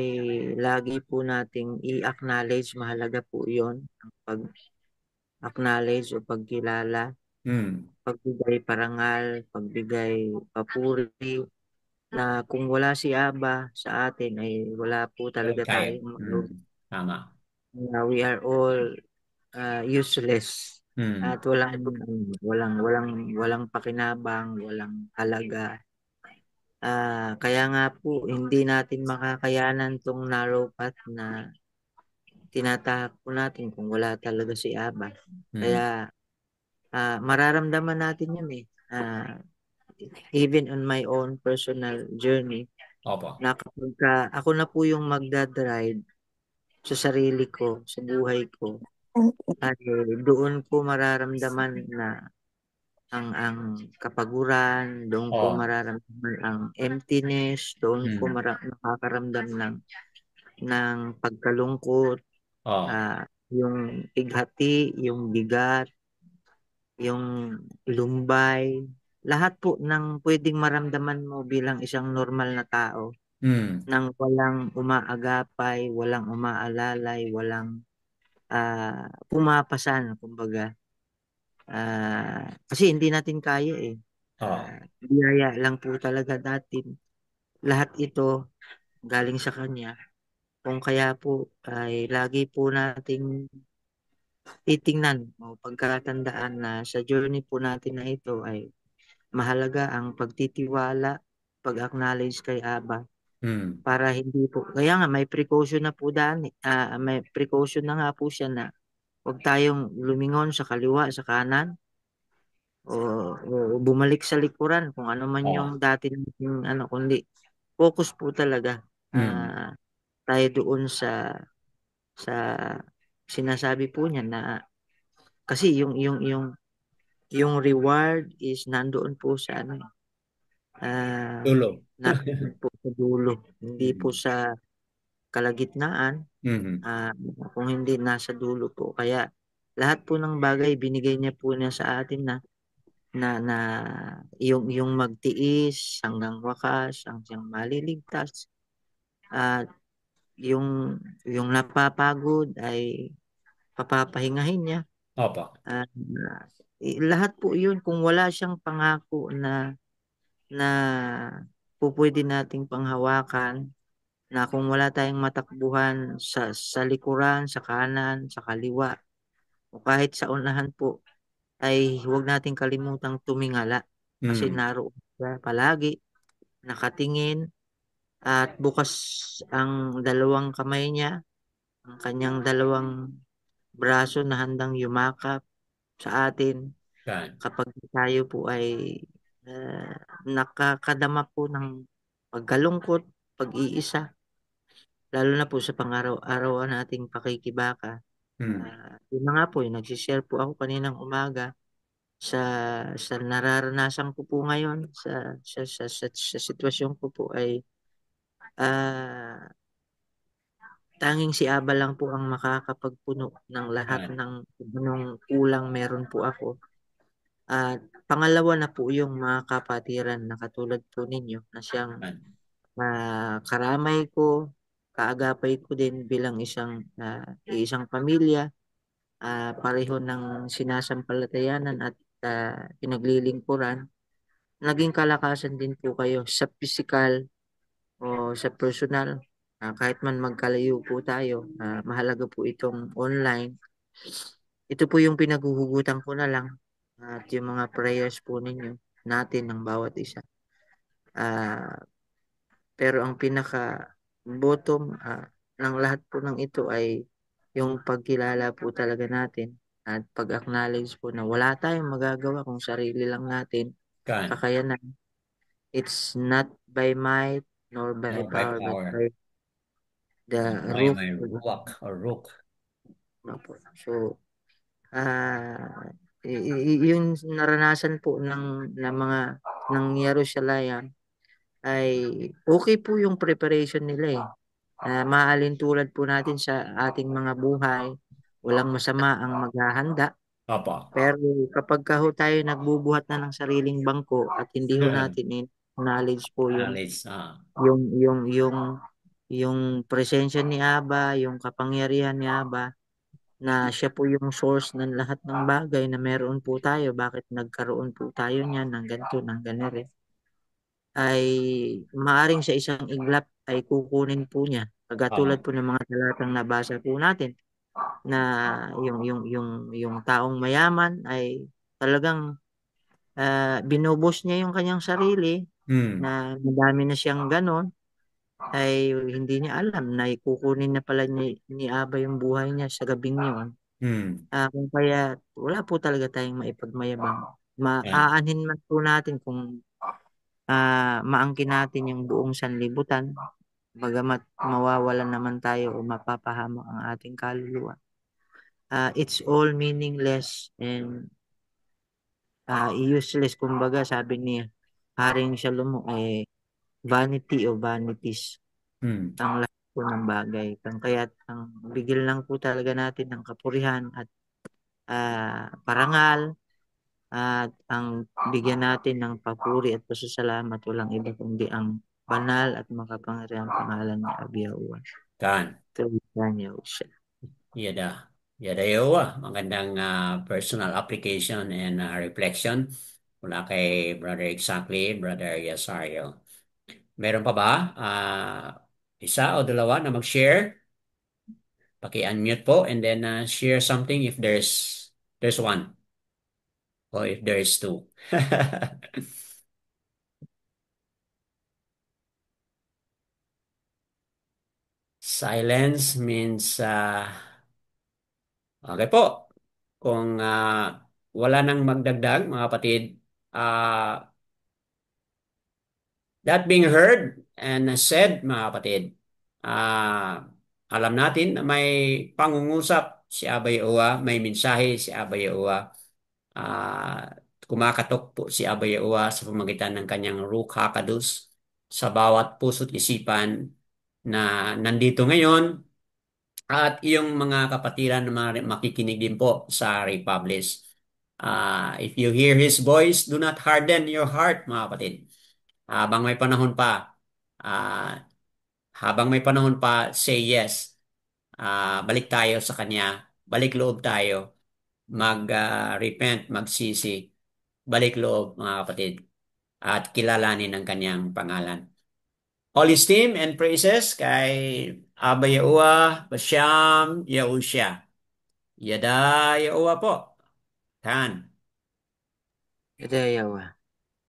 lagi po nating i-acknowledge, mahalaga po yon ang pag-acknowledge o pagkilala, Hmm. pagbigay parangal, pagbigay papuri, na kung wala si Aba sa atin ay wala po talaga Kaya. tayong magawa. Tama. We are all useless Hmm. at walang pakinabang, walang halaga. Kaya nga po hindi natin makakayanan tong narrow path na tinatahak po natin kung wala talaga si Aba. Kaya mararamdaman natin yun eh. Even on my own personal journey, Opo. na kapag ako na po yung magdadrive sa sarili ko, sa buhay ko, at doon ko mararamdaman na ang kapaguran, doon ko Oh. mararamdaman ang emptiness, doon ko Hmm. makakaramdam ng pagkalungkot, Oh. yung pighati, yung bigat, yung lumbay, lahat po ng pwedeng maramdaman mo bilang isang normal na tao, Hmm. nang walang umaagapay, walang umaalalay, walang pumapasan, kumbaga. Kasi hindi natin kaya eh. Oh. Biyaya lang po talaga natin. Lahat ito galing sa Kanya. Kung kaya po ay lagi po nating titingnan o pagkatandaan na sa journey po natin na ito ay mahalaga ang pagtitiwala, pag-acknowledge kay Aba, Hmm. para hindi po, kaya nga may precaution na po may precaution na nga po siya na huwag tayong lumingon sa kaliwa, sa kanan, o bumalik sa likuran kung ano man yung Oh. dati nating kundi focus po talaga Hmm. tayo doon sa sinasabi po niya na kasi yung reward is nandoon po sa Tulo. nandoon po sa dulo, hindi po Hmm. sa kalagitnaan, Hmm. kung hindi nasa dulo po. Kaya lahat po ng bagay binigay niya po niya sa atin na yung magtiis hanggang wakas, hanggang maliligtas, at yung napapagod ay papapahingahin niya. Opo. Lahat po yun kung wala siyang pangako na pupwede nating panghawakan, na kung wala tayong matakbuhan sa likuran, sa kanan, sa kaliwa, o kahit sa unahan po, ay huwag nating kalimutang tumingala kasi Hmm. naroon siya palagi, nakatingin, at bukas ang dalawang kamay niya, ang kanyang dalawang braso na handang yumakap sa atin Kan. kapag tayo po ay nakakadama po ng pagkalungkot, pag-iisa, lalo na po sa pang-araw-araw nating pakikibaka. Yun na nga po, yung nagsishare po ako kaninang umaga sa nararanasan ko po ngayon sa sitwasyon ko po ay ah, tanging si Aba lang po ang makakapagpuno ng lahat Kan. ng anong kulang meron po ako. At pangalawa na po yung mga kapatiran na katulad po ninyo na siyang Kan. karamay ko, kaagapay ko din bilang isang pamilya, pareho ng sinasampalatayanan at pinaglilingkuran. Naging kalakasan din po kayo sa physical o sa personal. Kahit man magkalayo po tayo, mahalaga po itong online. Ito po yung pinaguhugutan ko na lang at yung mga prayers po ninyo natin ng bawat isa. Ah, pero ang pinaka bottom ng lahat po ng ito ay yung pagkilala po talaga natin at pag-acknowledge po na wala tayong magagawa kung sarili lang natin Kan. kakayanan. It's not by might nor by Nor by power but power. by the By roof my of the ruwak or rook. ano po. So, yung naranasan po ng mga ng Jerusalem ay okay po yung preparation nila eh. Maaalin tulad po natin sa ating mga buhay, walang masama ang maghahanda. Opo. Pero kapag ka ho tayo nagbubuhat na ng sariling bangko at hindi ho natin knowledge po Knowledge. yung yung yung yung presensya ni Aba, yung kapangyarihan ni Aba, na siya po yung source ng lahat ng bagay na meron po tayo, bakit nagkaroon po tayo niyan ng ganito, ng ganere, ay maaring sa isang iglap ay kukunin po niya. Kagatulad po ng mga talatang nabasa po natin na yung taong mayaman ay talagang binubos niya yung kanyang sarili na madami na siyang ganon ay hindi niya alam na kukunin na pala ni Aba yung buhay niya sa gabing yun. Kung kaya wala po talaga tayong maipagmayabang. Aanhin man po natin kung maangkin natin yung buong sanlibutan, bagamat mawawalan naman tayo o mapapahamak ang ating kaluluwa. It's all meaningless and useless. Kumbaga, sabi ni Haring Salomo, vanity o vanities ang lahat po ng bagay. Kaya ang bigil lang po talaga natin ng kapurihan at parangal at ang bigyan natin ng papuri at pasasalamat walang iba kundi ang banal at makapangyarihang pangalan ni Abiyahuwa. Kan. Tuwigan niyo siya. Yada. Yada yawa. Magandang personal application and reflection mula kay Brother Exactly, Brother Yasario. Meron pa ba? Isa o dalawa na mag-share? Paki-unmute po and then share something if there's one or if there is two. Silence means okay po. Kung wala nang magdagdag, mga kapatid, that being heard and said, mga kapatid, alam natin na may pangungusap si Abay Owa, may mensahe si Abay Owa. Kumakatok po si Abay Owa sa pamagitan ng kanyang Ruach HaKodesh sa bawat puso't isipan na nandito ngayon at yung mga kapatiran na makikinig din po sa Republish. If you hear His voice, do not harden your heart, mga kapatid. Habang may panahon pa, ah, say yes. Balik tayo sa Kanya. Balik loob tayo. Mag-repent, magsisi. Balik loob, mga kapatid. At kilalanin ang Kanyang pangalan. All esteem and praises kay Aba Yahuwah, Basham Yahusha. Yada Yahuwah po. Kan. Yada Yahuwah.